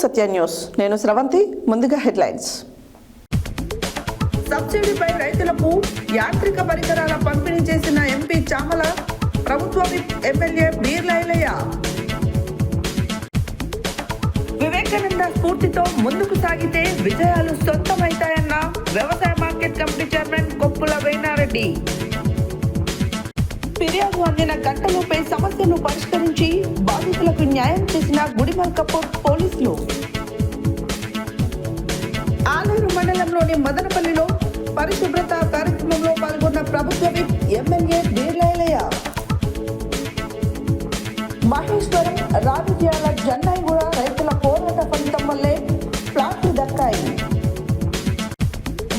సత్య news. నేను స్రవంతి. ముందుగా headlines. సబ్సిడీపై రైతులకు యాంత్రిక పరికరాల పంపిణీ చేసిన ఎంపీ చామల, ప్రభుత్వ ఎమ్మెల్యే బీర్లైలయ్య. వివేకానంద స్ఫూర్తితో ముందుకు సాగితే విజయాలు సొంతమవుతాయన్న వ్యవసాయ market committee chairman Koppula Venareddy. ఫిర్యాదు అందిన గంటలోపే సమస్యను పరిష్కరించి బాధితులకు న్యాయం చేసిన గుడిమల్కపూర్ పోలీసులు. ఆలేరు మండలంలోని మదనపల్లిలో పరిశుభ్రత కార్యక్రమంలో పాల్గొన్న ప్రభుత్వ విప్ ఎమ్మెల్యే బీర్లైలయ్య. మహేశ్వరం, రాజకీయాల జన్నాయిగూడ రైతుల పోరాట ఫలితం వల్లే ప్లాట్లు దక్కాయి.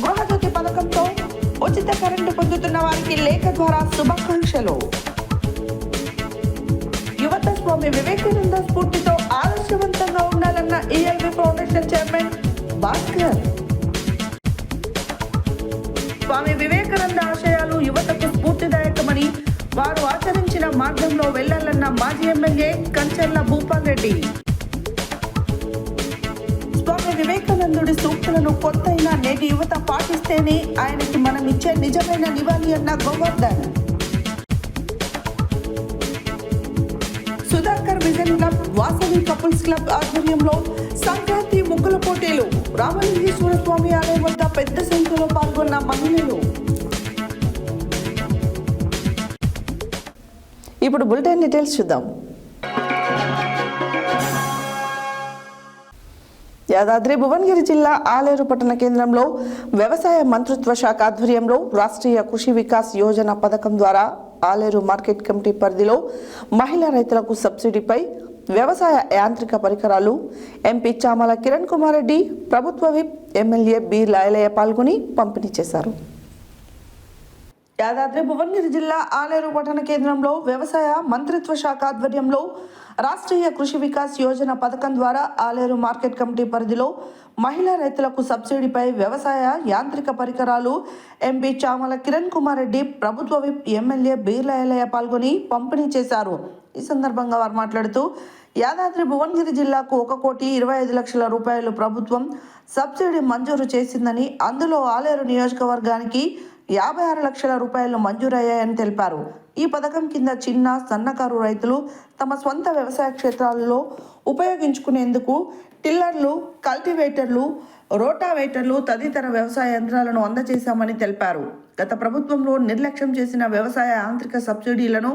గృహజ్యోతి పథకంతో ఉచిత కరెంటు పొందుతున్న వారికి లేఖ ద్వారా శుభాకాంక్షలు. యువత స్వామి వివేకానంద స్ఫూర్తితో ఆదర్శవంతంగా ఉండాలన్న ELV foundation chairman Bhaskar. Swami Vivekananda ఆశయాలు యువతకు స్ఫూర్తిదాయకమని, వారు ఆచరించిన మార్గంలో వెళ్లాలన్న మాజీ ఎమ్మెల్యే కంచర్ల భూపాల్ రెడ్డి. స్వామి వివేకానందుడి సూక్తులను కొత్తైన నేటి యువత పాటిస్తేనే ఆయనకి మనం ఇచ్చే నిజమైన నివాళి అన్న Govardhan. Sudhakar vision club, Vasavi couples club ఆధ్వర్యంలో సంక్రాంతి ముగ్గుల పోటీలు. రామలింగేశ్వర స్వామి ఆలయం వద్ద పెద్ద సంఖ్యలో పాల్గొన్న మహిళలు. ఇప్పుడు బులెటిన్ డీటెయిల్స్ చూద్దాం. యాదాద్రి భువనగిరి జిల్లా ఆలేరు పట్టణ కేంద్రంలో వ్యవసాయ మంత్రిత్వ శాఖ ఆధ్వర్యంలో రాష్ట్రీయ కృషి వికాస్ యోజన పథకం ద్వారా ఆలేరు మార్కెట్ కమిటీ పరిధిలో మహిళా రైతులకు సబ్సిడీపై వ్యవసాయ యాంత్రిక పరికరాలు ఎంపీ చామల కిరణ్ కుమార్ రెడ్డి, ప్రభుత్వ విప్ ఎమ్మెల్యే బీర్లైలయ్య పాల్గొని పంపిణీ చేశారు. యాదాద్రి భువనగిరి జిల్లా ఆలేరు పట్టణ కేంద్రంలో వ్యవసాయ మంత్రిత్వ శాఖ ఆధ్వర్యంలో రాష్ట్రీయ కృషి వికాస్ యోజన పథకం ద్వారా ఆలేరు మార్కెట్ కమిటీ పరిధిలో మహిళా రైతులకు సబ్సిడీపై వ్యవసాయ యాంత్రిక పరికరాలు ఎంపీ చామల కిరణ్ కుమార్ రెడ్డి, ప్రభుత్వ విప్ ఎమ్మెల్యే బీర్లైలయ్య పాల్గొని పంపిణీ చేశారు. ఈ సందర్భంగా వారు మాట్లాడుతూ యాదాద్రి భువనగిరి జిల్లాకు 1,25,00,000 రూపాయలు ప్రభుత్వం సబ్సిడీ మంజూరు చేసిందని, అందులో ఆలేరు నియోజకవర్గానికి 56 లక్షల రూపాయలు మంజూరయ్యాయని తెలిపారు. ఈ పథకం కింద చిన్న, సన్నకారు రైతులు తమ స్వంత వ్యవసాయ క్షేత్రాలలో ఉపయోగించుకునేందుకు టిల్లర్లు, కల్టివేటర్లు, రోటావేటర్లు తదితర వ్యవసాయ యంత్రాలను అందజేశామని తెలిపారు. గత ప్రభుత్వంలో నిర్లక్ష్యం చేసిన వ్యవసాయ యాంత్రిక సబ్సిడీలను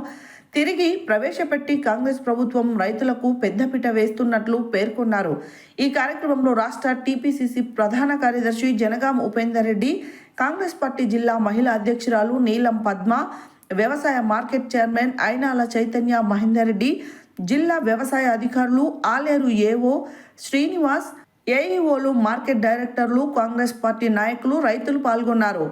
తిరిగి ప్రవేశపెట్టి కాంగ్రెస్ ప్రభుత్వం రైతులకు పెద్దపీట వేస్తున్నట్లు పేర్కొన్నారు. ఈ కార్యక్రమంలో రాష్ట్ర టీపీసీసీ ప్రధాన కార్యదర్శి జనగాం ఉపేందర్ రెడ్డి, కాంగ్రెస్ పార్టీ జిల్లా మహిళా అధ్యక్షురాలు నీలం పద్మ, వ్యవసాయ మార్కెట్ చైర్మన్ అయినాల చైతన్య మహేందర్ రెడ్డి, జిల్లా వ్యవసాయ అధికారులు, ఆలేరు ఏఓ శ్రీనివాస్, ఏఈఓలు, మార్కెట్ డైరెక్టర్లు, కాంగ్రెస్ పార్టీ నాయకులు, రైతులు పాల్గొన్నారు.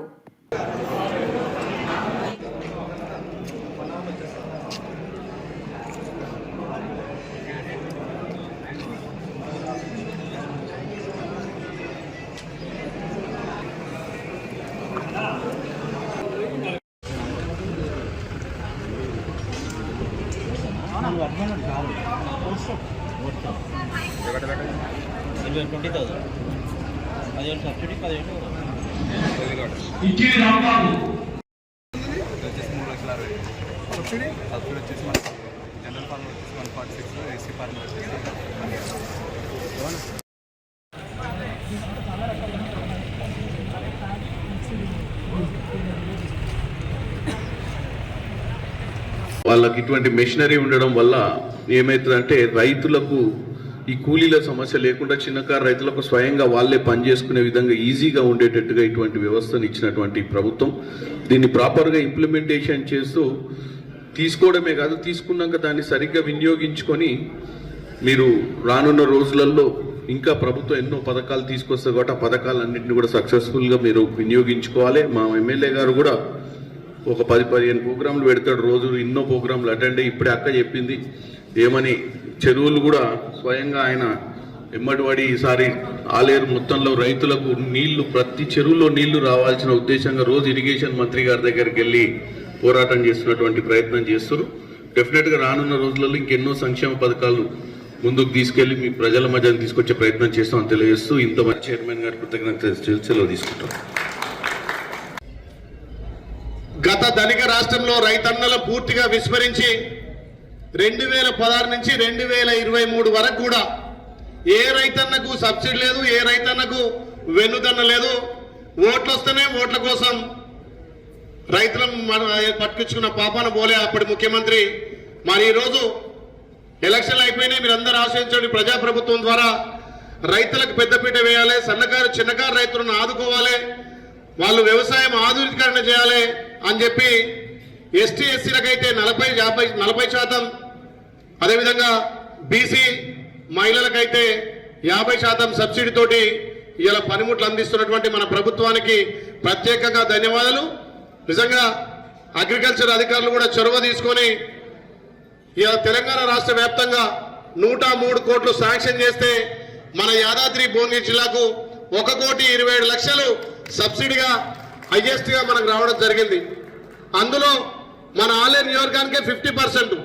వాళ్ళకి ఇటువంటి మెషినరీ ఉండడం వల్ల ఏమవుతుందంటే రైతులకు ఈ కూలీల సమస్య లేకుండా చిన్నకారు రైతులకు స్వయంగా వాళ్ళే పనిచేసుకునే విధంగా ఈజీగా ఉండేటట్టుగా ఇటువంటి వ్యవస్థను ఇచ్చినటువంటి ప్రభుత్వం దీన్ని ప్రాపర్గా ఇంప్లిమెంటేషన్ చేస్తూ తీసుకోవడమే కాదు, తీసుకున్నాక దాన్ని సరిగ్గా వినియోగించుకొని మీరు రానున్న రోజులలో ఇంకా ప్రభుత్వం ఎన్నో పథకాలు తీసుకొస్తారు కాబట్టి ఆ పథకాలన్నింటినీ కూడా సక్సెస్ఫుల్గా మీరు వినియోగించుకోవాలి. మా ఎమ్మెల్యే గారు కూడా ఒక 10-15 ప్రోగ్రాంలు పెడతాడు రోజు, ఎన్నో ప్రోగ్రాంలు అటెండ్ అయ్యి ఇప్పుడే అక్క చెప్పింది ఏమని చెరువులు కూడా స్వయంగా ఆయన ఎమ్మడివాడి ఈసారి ఆలేరు మొత్తంలో రైతులకు నీళ్లు ప్రతి చెరువులో నీళ్లు రావాల్సిన ఉద్దేశంగా రోజు ఇరిగేషన్ మంత్రి గారి దగ్గరికి వెళ్ళి పోరాటం చేస్తున్నటువంటి ప్రయత్నం చేస్తారు. డెఫినెట్గా రానున్న రోజులలో ఇంకెన్నో సంక్షేమ పథకాలు ముందుకు తీసుకెళ్లి మీ ప్రజల మధ్యన తీసుకొచ్చే ప్రయత్నం చేస్తామని తెలియజేస్తూ ఇంతమంది చైర్మన్ గారి కృతజ్ఞత సెలవు తీసుకుంటాం. గత ధనిక రాష్ట్రంలో రైతన్నలు పూర్తిగా విస్మరించి 2016 నుంచి 2023 వరకు కూడా ఏ రైతన్నకు సబ్సిడీ లేదు, ఏ రైతన్నకు వెన్నుదన్న లేదు. ఓట్లు వస్తేనే ఓట్ల కోసం రైతులను పట్టుకొచ్చుకున్న పాపాన పోలే అప్పటి ముఖ్యమంత్రి. మరి ఈరోజు ఎలక్షన్లు అయిపోయినాయి, మీరందరూ ఆశించండి. ప్రజాప్రభుత్వం ద్వారా రైతులకు పెద్దపీట వేయాలి, సన్నకారు చిన్నకారు రైతులను ఆదుకోవాలి, వాళ్ళు వ్యవసాయం ఆధునీకరణ చేయాలి అని చెప్పి ఎస్టీ ఎస్సీలకైతే 40% అదేవిధంగా బీసీ మహిళలకైతే 50% సబ్సిడీ తోటి ఇలా పనిముట్లు అందిస్తున్నటువంటి మన ప్రభుత్వానికి ప్రత్యేకంగా ధన్యవాదాలు. నిజంగా అగ్రికల్చర్ అధికారులు కూడా చొరవ తీసుకొని ఇలా తెలంగాణ రాష్ట్ర వ్యాప్తంగా 103 కోట్లు శాంక్షన్ చేస్తే మన యాదాద్రి భువనగిరి జిల్లాకు 1,27,00,000 సబ్సిడీగా హైయెస్ట్ గా మనకు రావడం జరిగింది. అందులో మన ఆలేరు నియోజకవర్గానికే 50%.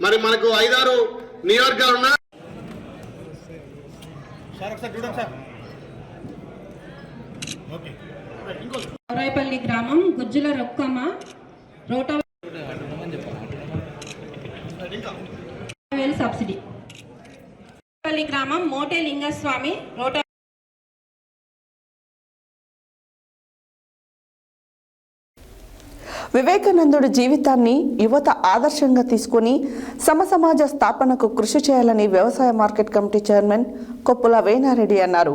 మరి మనకు 5-6 నియోజకవర్గాలు ఉన్నాయి. గౌరాయిపల్లి గ్రామం గుజ్జుల రొక్కమ్మ రోటా సబ్సిడీ. పల్లి గ్రామం మోటే లింగస్వామి రోటా. వివేకానందుడి జీవితాన్ని యువత ఆదర్శంగా తీసుకుని సమసమాజ స్థాపనకు కృషి చేయాలని వ్యవసాయ market committee chairman Koppula Venareddy అన్నారు.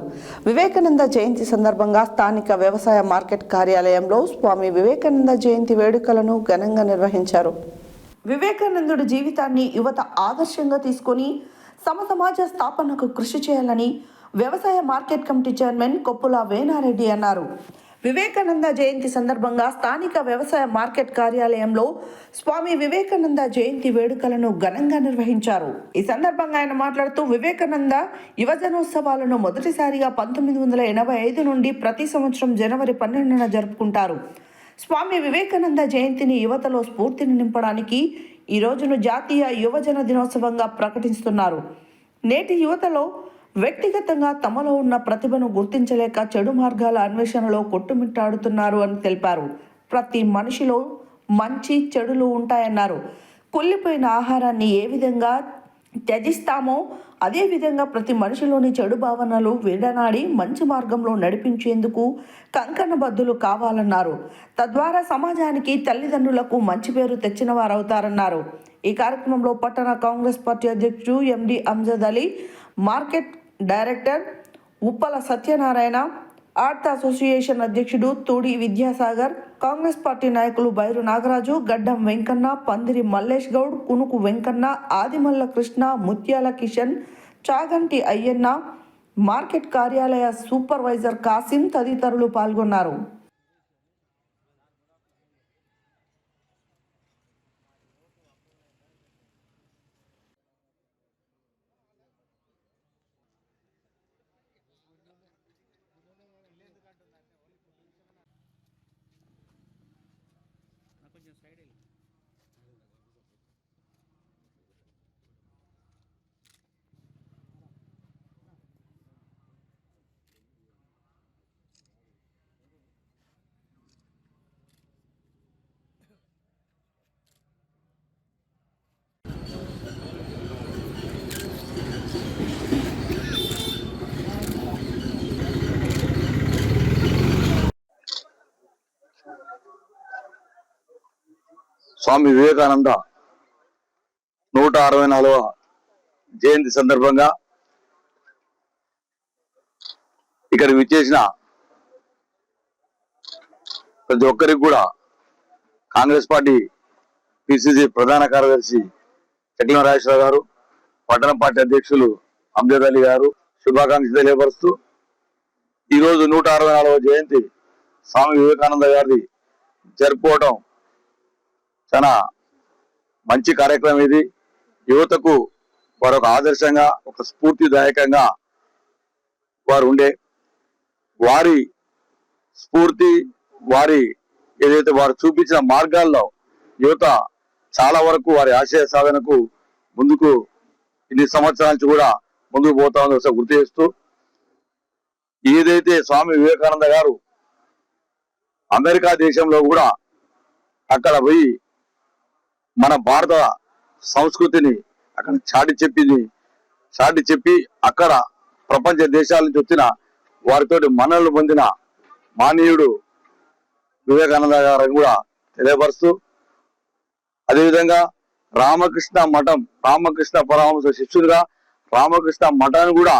వివేకానంద జయంతి సందర్భంగా స్థానిక వ్యవసాయ మార్కెట్ కార్యాలయంలో స్వామి వివేకానంద జయంతి వేడుకలను ఘనంగా నిర్వహించారు. వివేకానందుడి జీవితాన్ని యువత ఆదర్శంగా తీసుకుని సమసమాజ స్థాపనకు కృషి చేయాలని వ్యవసాయ market committee chairman Koppula Venareddy అన్నారు. వివేకానంద జయంతి సందర్భంగా స్థానిక వ్యవసాయ మార్కెట్ కార్యాలయంలో స్వామి వివేకానంద జయంతి వేడుకలను ఘనంగా నిర్వహించారు. ఈ సందర్భంగా ఆయన మాట్లాడుతూ వివేకానంద యువజనోత్సవాలను మొదటిసారిగా 1985 నుండి ప్రతి సంవత్సరం జనవరి 12న జరుపుకుంటారు. స్వామి వివేకానంద జయంతిని యువతలో స్ఫూర్తిని నింపడానికి ఈ రోజును జాతీయ యువజన దినోత్సవంగా ప్రకటిస్తున్నారు. నేటి యువతలో వ్యక్తిగతంగా తమలో ఉన్న ప్రతిభను గుర్తించలేక చెడు మార్గాల అన్వేషణలో కొట్టుమిట్టాడుతున్నారు అని తెలిపారు. ప్రతి మనిషిలో మంచి చెడులు ఉంటాయన్నారు. కుళ్ళిపోయిన ఆహారాన్ని ఏ విధంగా త్యజిస్తామో అదే విధంగా ప్రతి మనిషిలోని చెడు భావనలు విడనాడి మంచి మార్గంలో నడిపించేందుకు కంకణబద్ధులు కావాలన్నారు. తద్వారా సమాజానికి తల్లిదండ్రులకు మంచి పేరు తెచ్చిన వారవుతారన్నారు. ఈ కార్యక్రమంలో పట్టణ కాంగ్రెస్ పార్టీ అధ్యక్షుడు MD Amjad Ali, market director Uppala Satyanarayana, art association అధ్యక్షుడు తూడి విద్యాసాగర్, కాంగ్రెస్ పార్టీ నాయకులు బైరు నాగరాజు, గడ్డం వెంకన్న, పందిరి మల్లేష్ గౌడ్, కునుకు వెంకన్న, ఆదిమల్ల కృష్ణ, ముత్యాల కిషన్, చాగంటి అయ్యన్న, మార్కెట్ కార్యాలయ సూపర్వైజర్ కాసిం తదితరులు పాల్గొన్నారు. స్వామి వివేకానంద 164వ జయంతి సందర్భంగా ఇక్కడికి విచ్చేసిన ప్రతి ఒక్కరికి కూడా కాంగ్రెస్ పార్టీ పిసిసి ప్రధాన కార్యదర్శి చక్ల రాజేశ్వర గారు, పట్టణ పార్టీ అధ్యక్షులు అంజద్ అలీ గారు శుభాకాంక్షలు తెలియపరుస్తూ ఈరోజు 164వ జయంతి స్వామి వివేకానంద గారిది జరుపుకోవడం చాలా మంచి కార్యక్రమం. ఇది యువతకు వారు ఒక ఆదర్శంగా, ఒక స్ఫూర్తిదాయకంగా వారు ఉండే, వారి స్ఫూర్తి, వారి ఏదైతే వారు చూపించిన మార్గాల్లో యువత చాలా వరకు వారి ఆశయ సాధనకు ముందుకు ఇన్ని సంవత్సరాల నుంచి కూడా ముందుకు పోతా ఉందో ఒకసారి గుర్తు చేస్తూ, ఏదైతే స్వామి వివేకానంద గారు అమెరికా దేశంలో కూడా అక్కడ పోయి మన భారత సంస్కృతిని అక్కడ చాటి చెప్పి అక్కడ ప్రపంచ దేశాల నుంచి వచ్చిన వారితోటి మన్ననలు పొందిన మానీయుడు వివేకానంద గారిని కూడా తెలియపరుస్తూ, అదేవిధంగా రామకృష్ణ పరమహంస శిష్యుడిగా రామకృష్ణ మఠాన్ని కూడా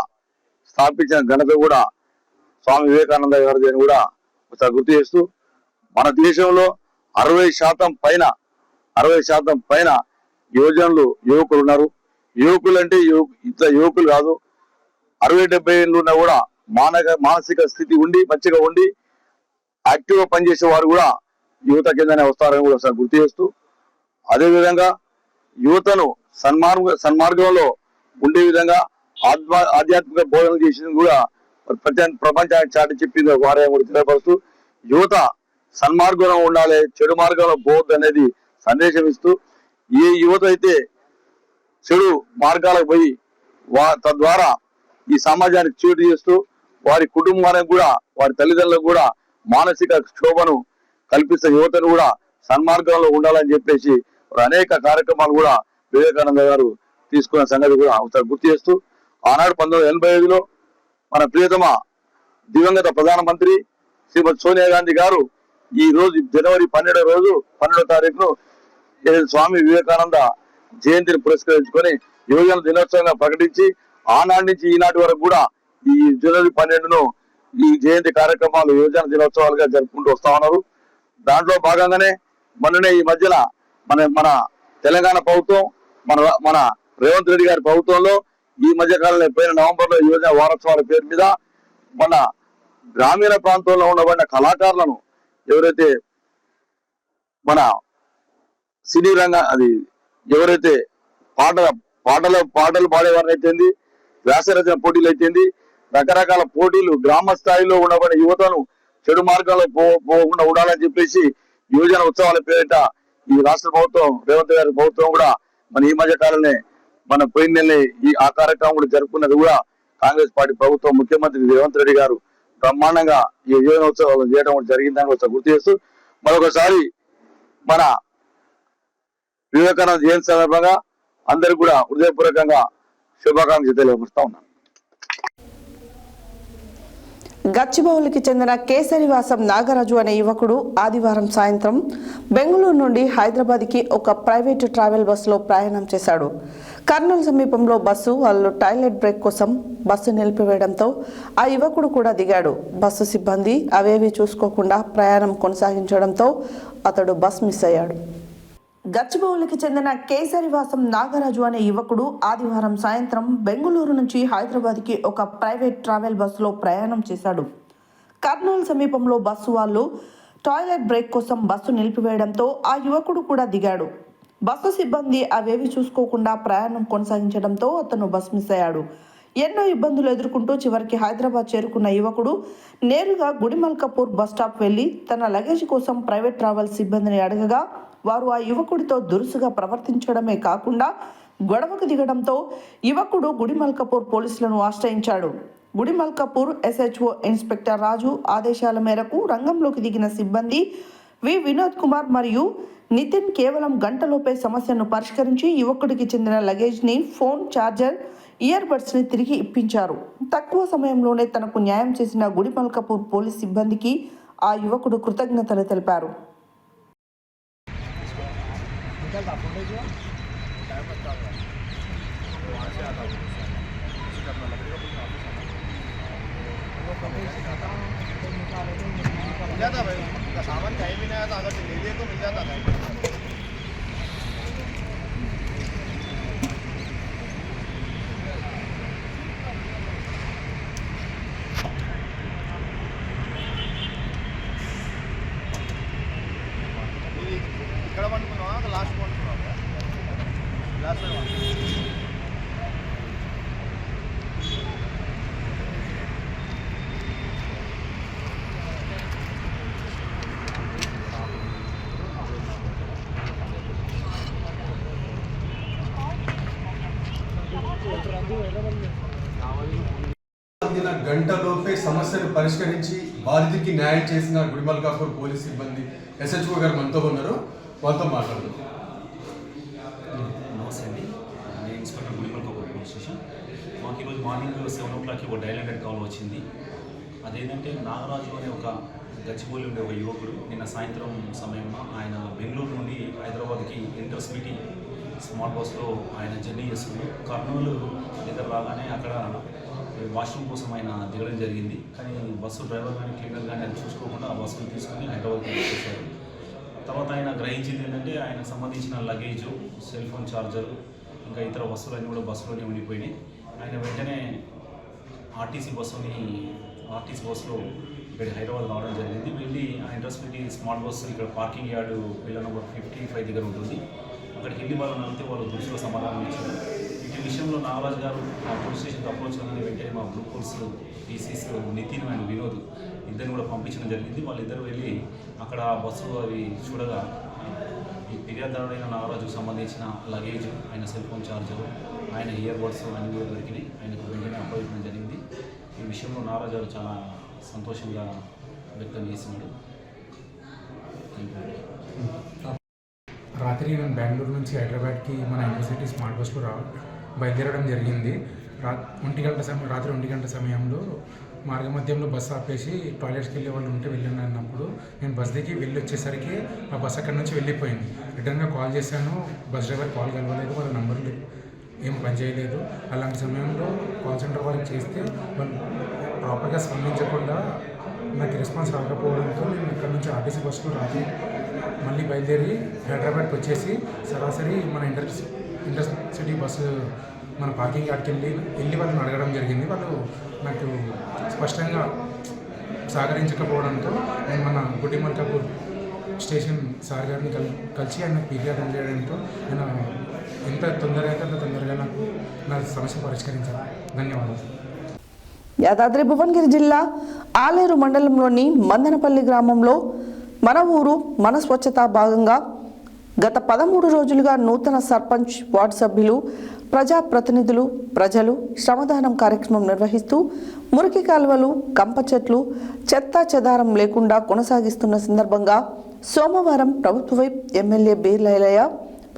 స్థాపించిన ఘనత కూడా స్వామి వివేకానంద గారిది అని కూడా ఒకసారి గుర్తు చేస్తూ, మన దేశంలో 60% పైన యువకులు ఉన్నారు. యువకులు అంటే ఇట్లా యువకులు కాదు, 60-70 ఏళ్ళు ఉన్నా కూడా మానసిక స్థితి ఉండి మంచిగా ఉండి యాక్టివ్ గా పనిచేసే వారు కూడా యువత కిందనే వస్తారని కూడా ఒకసారి గుర్తు చేస్తూ, అదేవిధంగా యువతను సన్మార్గంలో ఉండే విధంగా ఆధ్యాత్మిక బోధనలు చేసింది కూడా ప్రపంచానికి చాటి చెప్పింది వారే కూడా తెలియపరుస్తూ, యువత సన్మార్గంలో ఉండాలి, చెడు మార్గంలో పోవద్దు అనేది సందేశం ఇస్తూ, ఏ యువత అయితే చెడు మార్గాలకు పోయి తద్వారా ఈ సమాజానికి చీటు చేస్తూ వారి కుటుంబానికి కూడా వారి తల్లిదండ్రులకు కూడా మానసిక క్షోభను కల్పిస్తే యువతను కూడా సన్మార్గంలో ఉండాలని చెప్పేసి అనేక కార్యక్రమాలు కూడా వివేకానంద గారు తీసుకున్న సంగతి కూడా ఒకసారి గుర్తు చేస్తూ, ఆనాడు 1985లో మన ప్రియతమ దివంగత ప్రధానమంత్రి శ్రీమతి సోనియా గాంధీ గారు ఈ రోజు జనవరి 12వ తారీఖును స్వామి వివేకానంద జయంతిని పురస్కరించుకొని యువజన దినోత్సవంగా ప్రకటించి ఆనాటి నుంచి ఈనాటి వరకు కూడా ఈ జనవరి 12ను ఈ జయంతి కార్యక్రమాలు యువజన దినోత్సవాలుగా జరుపుకుంటూ వస్తా ఉన్నారు. దాంట్లో భాగంగానే మొన్ననే ఈ మధ్యన మన తెలంగాణ ప్రభుత్వం మన రేవంత్ రెడ్డి గారి ప్రభుత్వంలో ఈ మధ్య కాలంలో పోయిన నవంబర్లో యువజన వారోత్సవాల పేరు మీద మన గ్రామీణ ప్రాంతంలో ఉండబడిన కళాకారులను ఎవరైతే మన సినీ రంగ ఎవరైతే పాటలు పాడేవారిని అయితేంది, వ్యాసరచన పోటీలు అయితేంది, రకరకాల పోటీలు గ్రామ స్థాయిలో ఉండబడిన యువతను చెడు మార్గంలో పోకుండా ఉండాలని చెప్పేసి యువజన ఉత్సవాల పేరిట ఈ రాష్ట్ర ప్రభుత్వం రేవంత్ గారి ప్రభుత్వం కూడా మన ఈ మధ్య కాలంలో మన పోయిన నెలనే ఆ కార్యక్రమం కూడా జరుపుకున్నది కూడా కాంగ్రెస్ పార్టీ ప్రభుత్వం ముఖ్యమంత్రి రేవంత్ రెడ్డి గారు బ్రహ్మాండంగా ఈ యువజన ఉత్సవాలు చేయడం కూడా జరిగిందని ఒకసారి గుర్తు చేస్తూ, మరొకసారి మన వివేకానంద జయంతి సందర్భంగా అందరికి కూడా హృదయపూర్వకంగా శుభాకాంక్షలు తెలియపరుస్తా ఉన్నాను. గచ్చిబౌలికి చెందిన కేసరివాసం నాగరాజు అనే యువకుడు ఆదివారం సాయంత్రం బెంగళూరు నుండి హైదరాబాద్కి ఒక ప్రైవేటు ట్రావెల్ బస్సులో ప్రయాణం చేశాడు. కర్నూలు సమీపంలో వాళ్ళు టాయిలెట్ బ్రేక్ కోసం బస్సు నిలిపివేయడంతో ఆ యువకుడు కూడా దిగాడు. బస్సు సిబ్బంది అవేవి చూసుకోకుండా ప్రయాణం కొనసాగించడంతో అతడు బస్ మిస్ అయ్యాడు. గచ్చిబౌలికి చెందిన కేసరివాసం నాగరాజు అనే యువకుడు ఆదివారం సాయంత్రం బెంగళూరు నుంచి హైదరాబాద్కి ఒక ప్రైవేట్ ట్రావెల్ బస్సులో ప్రయాణం చేశాడు. కర్నూలు సమీపంలో వాళ్ళు టాయిలెట్ బ్రేక్ కోసం బస్సు నిలిపివేయడంతో ఆ యువకుడు కూడా దిగాడు. బస్సు సిబ్బంది అవేవి చూసుకోకుండా ప్రయాణం కొనసాగించడంతో అతను బస్ మిస్ అయ్యాడు. ఎన్నో ఇబ్బందులు ఎదుర్కొంటూ చివరికి హైదరాబాద్ చేరుకున్న యువకుడు నేరుగా గుడిమల్కాపూర్ బస్టాప్ వెళ్లి తన లగేజ్ కోసం ప్రైవేట్ ట్రావెల్ సిబ్బందిని అడగగా వారు ఆ యువకుడితో దురుసుగా ప్రవర్తించడమే కాకుండా గొడవకు దిగడంతో యువకుడు గుడిమల్కాపూర్ పోలీసులను ఆశ్రయించాడు. గుడిమల్కాపూర్ SHO ఇన్స్పెక్టర్ రాజు ఆదేశాల మేరకు రంగంలోకి దిగిన సిబ్బంది వినోద్ కుమార్ మరియు నితిన్ కేవలం గంటలోపే సమస్యను పరిష్కరించి యువకుడికి చెందిన లగేజ్ని, ఫోన్, ఛార్జర్, ఇయర్ బడ్స్ని తిరిగి ఇప్పించారు. తక్కువ సమయంలోనే తనకు న్యాయం చేసిన గుడిమల్కాపూర్ పోలీస్ సిబ్బందికి ఆ యువకుడు కృతజ్ఞతలు తెలిపారు. जाता भाई उसका सामान कहीं भी नहीं आया था, अगर ले लिए तो मिल जाता था. ఇక్కడ పండుకున్నావా లాస్ట్ పండుకున్నావా లాస్ట్ సమస్యను పరిష్కరించి బాధితుడికి న్యాయం చేసిన గుడిమల్కాపూర్ పోలీస్ సిబ్బంది SHO గారు మనతో ఉన్నారు. వాళ్ళతో మాట్లాడుతున్నాం. నమస్తే అండి, నేను ఇన్స్పెక్టర్ గుడిమల్కాపూర్ పోలీస్ స్టేషన్. మాకు ఈరోజు మార్నింగ్ 7 o'clock ఒక డైల్ 100 కాల్ వచ్చింది. అదేంటంటే నాగరాజు అనే ఒక గచ్చిబౌలి ఉండే ఒక యువకుడు నిన్న సాయంత్రం సమయంలో ఆయన బెంగళూరు నుండి హైదరాబాద్కి ఇంటర్సిటీ స్మార్ట్ బస్లో ఆయన జర్నీ చేస్తున్నాడు. కర్నూలు దగ్గర రాగానే అక్కడ వాష్రూమ్ కోసం ఆయన దిగడం జరిగింది. కానీ బస్సు డ్రైవర్ కానీ క్లీనర్ కానీ అది చూసుకోకుండా ఆ బస్సును తీసుకుని హైదరాబాద్కి వచ్చేసారు. తర్వాత ఆయన గ్రహించింది ఏంటంటే ఆయనకు సంబంధించిన లగేజు, సెల్ ఫోన్ ఛార్జరు, ఇంకా ఇతర వస్తువులన్నీ కూడా బస్సులోనే ఉండిపోయినాయి. ఆయన వెంటనే ఆర్టీసీ బస్సులో ఇక్కడ హైదరాబాద్ రావడం జరిగింది. వెళ్ళి ఆ ఇంటర్సిటీ స్మార్ట్ బస్సు ఇక్కడ పార్కింగ్ యార్డు పిల్ల నెంబర్ 55 దగ్గర ఉంటుంది. అక్కడికి వెళ్ళి వాళ్ళని అడిగితే వాళ్ళు దురుసులో సమాధానం ఇచ్చారు. ఈ విషయంలో నాగరాజు గారు మా పోలీస్ స్టేషన్కి అప్రోచ్ అవ్వగానే వెంటనే మా బ్లూ కోర్స్ టీసీస్ నితిన్ అండ్ వినోద్ ఇద్దరిని కూడా పంపించడం జరిగింది. వాళ్ళిద్దరు వెళ్ళి అక్కడ బస్సు అవి చూడగా ఈ ఫిర్యాదుదారుడైన నాగరాజుకు సంబంధించిన లగేజ్, ఆయన సెల్ ఫోన్ ఛార్జర్, ఆయన ఇయర్ బడ్స్ అన్నీ కూడా దొరికినాయి. ఆయనకు వెంటనే అప్పగించడం జరిగింది. ఈ విషయంలో నాగరాజు గారు చాలా సంతోషంగా వ్యక్తం చేసినాడు. రాత్రి నేను బెంగళూరు నుంచి హైదరాబాద్కి మన యూనివర్సిటీ స్మార్ట్ బస్లో బయలుదేరడం జరిగింది. రాత్రి 1 గంట సమయంలో మార్గమధ్యంలో బస్సు ఆపేసి టాయిలెట్స్కి వెళ్ళే వాళ్ళు ఉంటే వెళ్ళాను అన్నప్పుడు నేను బస్ దిగి వెళ్ళి వచ్చేసరికి ఆ బస్సు అక్కడి నుంచి వెళ్ళిపోయింది. రిటర్న్గా కాల్ చేశాను, బస్ డ్రైవర్ కాల్ కలవలేదు, వాళ్ళ నంబర్లు ఏం పనిచేయలేదు. అలాంటి సమయంలో కాల్ సెంటర్ వారికి చేస్తే వాళ్ళు ప్రాపర్గా స్పందించకుండా నాకు రెస్పాన్స్ రాకపోవడంతో నేను ఇక్కడ నుంచి ఆర్టీసీ బస్సులో రాత్రి మళ్ళీ బయలుదేరి హైదరాబాద్కి వచ్చేసి సరాసరి మన ఇంటర్సిటీ బస్సు మన పార్కింగ్ యార్డ్కి వెళ్ళి వాళ్ళని అడగడం జరిగింది. వాళ్ళు నాకు స్పష్టంగా సహకరించకపోవడంతో నేను మన గుడిమల్కాపూర్ స్టేషన్ సార్ గారిని కలిసి ఆయన ఫిర్యాదు చేయడంతో నేను ఎంత తొందరగా అయితే అంత తొందరగా నాకు నా సమస్య పరిష్కరించాను. ధన్యవాదాలు. యాదాద్రి భువనగిరి జిల్లా ఆలేరు మండలంలోని మందనపల్లి గ్రామంలో మన ఊరు మన స్వచ్ఛత భాగంగా గత 13 రోజులుగా నూతన సర్పంచ్, వార్డు సభ్యులు, ప్రజాప్రతినిధులు, ప్రజలు శ్రమదానం కార్యక్రమం నిర్వహిస్తూ మురికి కాలువలు, కంప చెట్లు, చెత్తా చెదారం లేకుండా కొనసాగిస్తున్న సందర్భంగా సోమవారం ప్రభుత్వ వైప్ ఎమ్మెల్యే బీర్లైలయ్య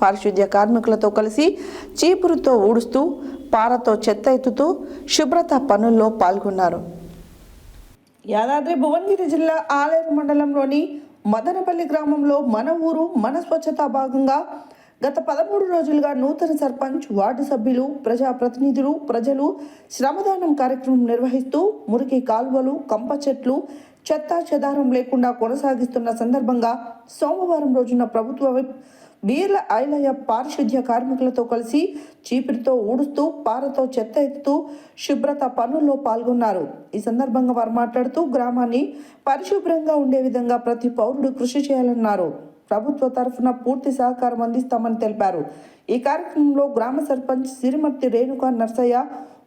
పారిశుద్ధ్య కార్మికులతో కలిసి చీపురుతో ఊడుస్తూ, పారతో చెత్త ఎత్తుతూ శుభ్రత పనుల్లో పాల్గొన్నారు. యాదాద్రి భువనగిరి జిల్లా ఆలేరు మండలంలోని మదనపల్లి గ్రామంలో మన ఊరు మన స్వచ్ఛత భాగంగా గత 13 రోజులుగా నూతన సర్పంచ్, వార్డు సభ్యులు, ప్రజాప్రతినిధులు, ప్రజలు శ్రమదానం కార్యక్రమం నిర్వహిస్తూ మురికి కాలువలు, కంప చెట్లు, చెత్తా చెదారం లేకుండా కొనసాగిస్తున్న సందర్భంగా సోమవారం రోజున ప్రభుత్వ బీర్ల ఐలయ్య పారిశుద్ధ్య కార్మికులతో కలిసి చీపురితో ఊడుస్తూ, పారతో చెత్త ఎత్తుతూ శుభ్రత పనుల్లో పాల్గొన్నారు. ఈ సందర్భంగా వారు మాట్లాడుతూ గ్రామాన్ని పరిశుభ్రంగా ఉండే విధంగా ప్రతి పౌరుడు కృషి చేయాలన్నారు. ప్రభుత్వ తరఫున పూర్తి సహకారం అందిస్తామని తెలిపారు. ఈ కార్యక్రమంలో గ్రామ సర్పంచ్ సిరిమర్తి రేణుకా నర్సయ్య,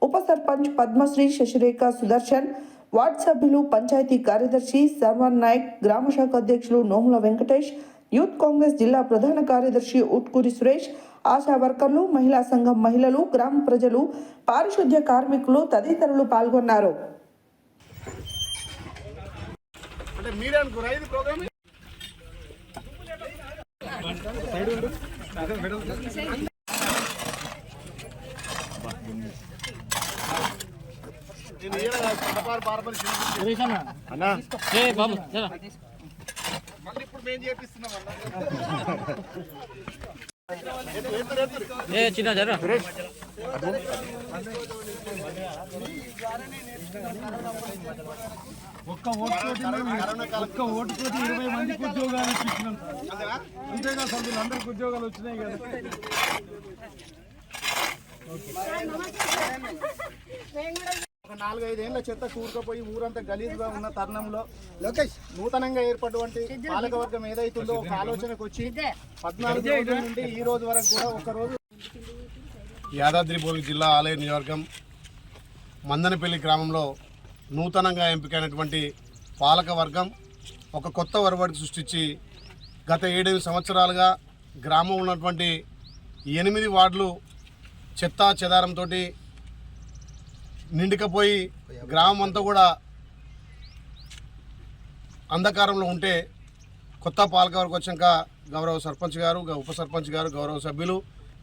ఉప సర్పంచ్ పద్మశ్రీ శశిరేఖ సుదర్శన్, వార్డు సభ్యులు, పంచాయతీ కార్యదర్శి సర్వన్ నాయక్, గ్రామ శాఖ అధ్యక్షులు నోముల వెంకటేష్, యూత్ కాంగ్రెస్ జిల్లా ప్రధాన కార్యదర్శి ఉట్కూరి సురేష్, ఆశా వర్కర్లు, మహిళా సంఘం మహిళలు, గ్రామ ప్రజలు, పారిశుద్ధ్య కార్మికులు తదితరులు పాల్గొన్నారు. ఇప్పుడు మేము చేపిస్తున్నాం చిన్న జర ఒక్క ఓటుతోటి 20 మందికి ఉద్యోగాలు ఇప్పించినాం. అంతేగా సభ్యులు అందరికి ఉద్యోగాలు వచ్చినాయి కదా. ఒక 4-5 ఏళ్ల చెత్త కూరుకుపోయి ఊరంతా గలీజ్గా ఉన్న తరుణంలో నూతనంగా ఏర్పడినటువంటి పాలకవర్గం ఏదైతుందో ఒక ఆలోచనకు వచ్చి 14 రోజుల నుండి ఈ రోజు వరకు కూడా ఒక్కరోజు యాదాద్రి భువనగిరి జిల్లా ఆలేరు నియోజకవర్గం మందనపల్లి గ్రామంలో నూతనంగా ఎంపికైనటువంటి పాలకవర్గం ఒక కొత్త ఒరవడి సృష్టించి గత 7 సంవత్సరాలుగా గ్రామం ఉన్నటువంటి 8 వార్డులు చెత్తా చెదారంతో నిండుకపోయి గ్రామం అంతా కూడా అంధకారంలో ఉంటే కొత్త పాలకవర్గం వచ్చాక గౌరవ సర్పంచ్ గారు, ఉప సర్పంచ్ గారు, గౌరవ సభ్యులు,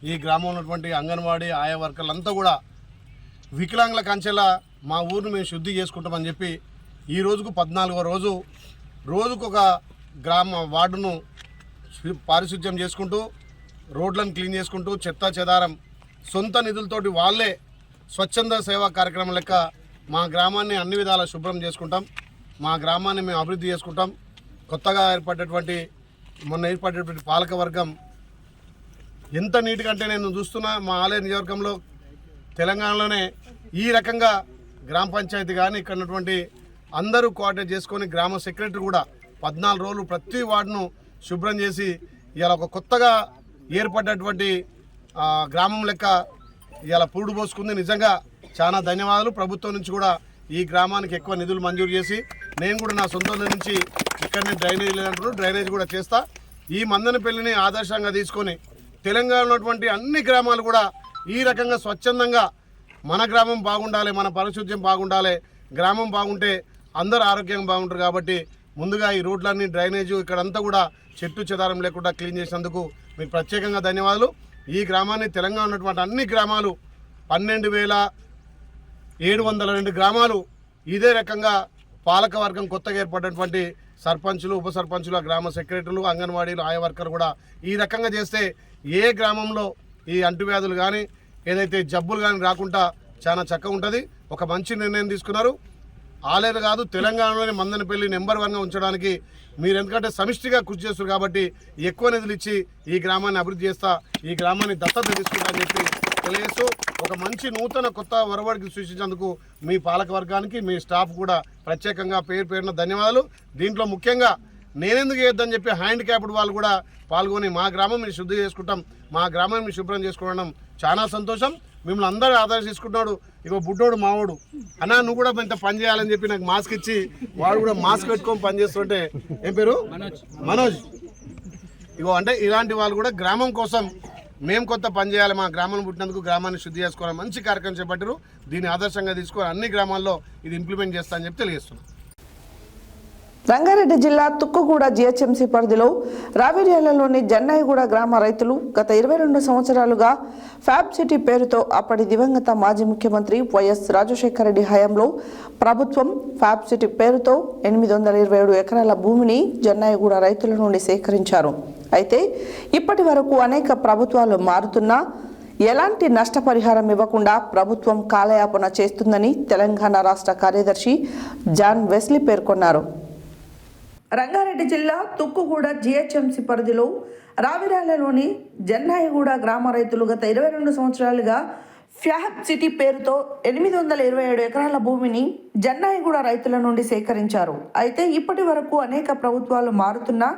ఈ గ్రామంలో ఉన్నటువంటి అంగన్వాడీ ఆయా వర్కర్లంతా కూడా వికలాంగుల కంచెలా మా ఊరిని మేము శుద్ధి చేసుకుంటామని చెప్పి ఈ రోజుకు 14వ రోజు రోజుకొక గ్రామ వార్డును పారిశుధ్యం చేసుకుంటూ రోడ్లను క్లీన్ చేసుకుంటూ చెత్త చెదారం సొంత నిధులతోటి వాళ్ళే స్వచ్ఛంద సేవా కార్యక్రమం లెక్క మా గ్రామాన్ని అన్ని విధాలా శుభ్రం చేసుకుంటాం. మా గ్రామాన్ని మేము అభివృద్ధి చేసుకుంటాం. కొత్తగా మొన్న ఏర్పడేటువంటి పాలకవర్గం ఎంత నీట్గా అంటే నేను చూస్తున్నా మా ఆలయ నియోజకవర్గంలో తెలంగాణలోనే ఈ రకంగా గ్రామ పంచాయతీ కానీ ఇక్కడ ఉన్నటువంటి అందరూ కోఆర్డినేట్ చేసుకొని గ్రామ సెక్రటరీ కూడా 14 రోజులు ప్రతి వార్డును శుభ్రం చేసి ఇలా ఒక కొత్తగా ఏర్పడ్డటువంటి గ్రామం లెక్క ఇలా పురుడు పోసుకుంది. నిజంగా చాలా ధన్యవాదాలు. ప్రభుత్వం నుంచి కూడా ఈ గ్రామానికి ఎక్కువ నిధులు మంజూరు చేసి నేను కూడా నా సొంత నుంచి ఇక్కడనే డ్రైనేజ్ లేదంటున్నాను, డ్రైనేజ్ కూడా చేస్తా. ఈ మందనపల్లిని ఆదర్శంగా తీసుకొని తెలంగాణలో ఉన్నటువంటి అన్ని గ్రామాలు కూడా ఈ రకంగా స్వచ్ఛందంగా మన గ్రామం బాగుండాలి, మన పారిశుధ్యం బాగుండాలి, గ్రామం బాగుంటే అందరూ ఆరోగ్యంగా బాగుంటారు. కాబట్టి ముందుగా ఈ రోడ్లన్నీ డ్రైనేజ్ ఇక్కడంతా కూడా చెట్టు చెదారం లేకుండా క్లీన్ చేసినందుకు మీకు ప్రత్యేకంగా ధన్యవాదాలు. ఈ గ్రామాన్ని తెలంగాణ ఉన్నటువంటి అన్ని గ్రామాలు 12,702 గ్రామాలు ఇదే రకంగా పాలకవర్గం కొత్తగా ఏర్పడినటువంటి సర్పంచులు, ఉప సర్పంచులు, గ్రామ సెక్రటరీలు, అంగన్వాడీలు, ఆయా వర్కర్లు కూడా ఈ రకంగా చేస్తే ఏ గ్రామంలో ఈ అంటువ్యాధులు కానీ ఏదైతే జబ్బులు కానీ రాకుండా చాలా చక్కగా ఉంటుంది. ఒక మంచి నిర్ణయం తీసుకున్నారు. ఆలేరు కాదు తెలంగాణలోని మందనపల్లి నెంబర్ 1గా ఉంచడానికి మీరు ఎందుకంటే సమిష్టిగా కృషి చేస్తారు కాబట్టి ఎక్కువ నిధులు ఇచ్చి ఈ గ్రామాన్ని అభివృద్ధి చేస్తా, ఈ గ్రామాన్ని దత్తత తీసుకుంటా అని చెప్పి తెలియజేస్తూ ఒక మంచి నూతన కొత్త ఒరవడికి సృష్టించేందుకు మీ పాలకవర్గానికి మీ స్టాఫ్ కూడా ప్రత్యేకంగా పేరున ధన్యవాదాలు. దీంట్లో ముఖ్యంగా నేనెందుకు చేయొద్దని చెప్పి హ్యాండిక్యాప్డ్ వాళ్ళు కూడా పాల్గొని మా గ్రామం మేము శుద్ధి చేసుకుంటాం, మా గ్రామాన్ని శుభ్రం చేసుకోవడం చాలా సంతోషం. మిమ్మల్ని అందరూ ఆదర్శ తీసుకుంటున్నాడు. ఇగో బుడ్డోడు మావోడు అన్నా నువ్వు కూడా ఇంత పని చేయాలని చెప్పి నాకు మాస్క్ ఇచ్చి వాడు కూడా మాస్క్ పెట్టుకొని పని చేస్తుంటే ఏం పేరు మనోజ్. ఇగో అంటే ఇలాంటి వాళ్ళు కూడా గ్రామం కోసం మేము కొత్త పని చేయాలి, మా గ్రామం పుట్టినందుకు గ్రామాన్ని శుద్ధి చేసుకోవాలి మంచి కార్యక్రమం చేపట్టారు. దీన్ని ఆదర్శంగా తీసుకొని అన్ని గ్రామాల్లో ఇది ఇంప్లిమెంట్ చేస్తా అని చెప్పి తెలియజేస్తున్నాం. రంగారెడ్డి జిల్లా తుక్కుగూడ జీహెచ్ఎంసీ పరిధిలో రావిర్యాలలోని జన్నయ్యగూడ గ్రామ రైతులు గత 22 సంవత్సరాలుగా ఫ్యాబ్ సిటీ పేరుతో అప్పటి దివంగత మాజీ ముఖ్యమంత్రి వైఎస్ రాజశేఖర రెడ్డి హయాంలో ప్రభుత్వం ఫ్యాబ్ సిటీ పేరుతో 827 ఎకరాల భూమిని జన్నయ్యగూడ రైతుల నుండి సేకరించారు. అయితే ఇప్పటి వరకు అనేక ప్రభుత్వాలు మారుతున్నా ఎలాంటి నష్టపరిహారం ఇవ్వకుండా ప్రభుత్వం కాలయాపన చేస్తుందని తెలంగాణ రాష్ట్ర కార్యదర్శి జాన్ వెస్లీ పేర్కొన్నారు. రంగారెడ్డి జిల్లా తుక్కుగూడ జీహెచ్ఎంసీ పరిధిలో రావిరాలలోని జన్నాయగూడ గ్రామ రైతులు గత 22 సంవత్సరాలుగా ఫ్యాబ్ సిటీ పేరుతో 827 ఎకరాల భూమిని జన్నాయగూడ రైతుల నుండి సేకరించారు. అయితే ఇప్పటి వరకు అనేక ప్రభుత్వాలు మారుతున్నా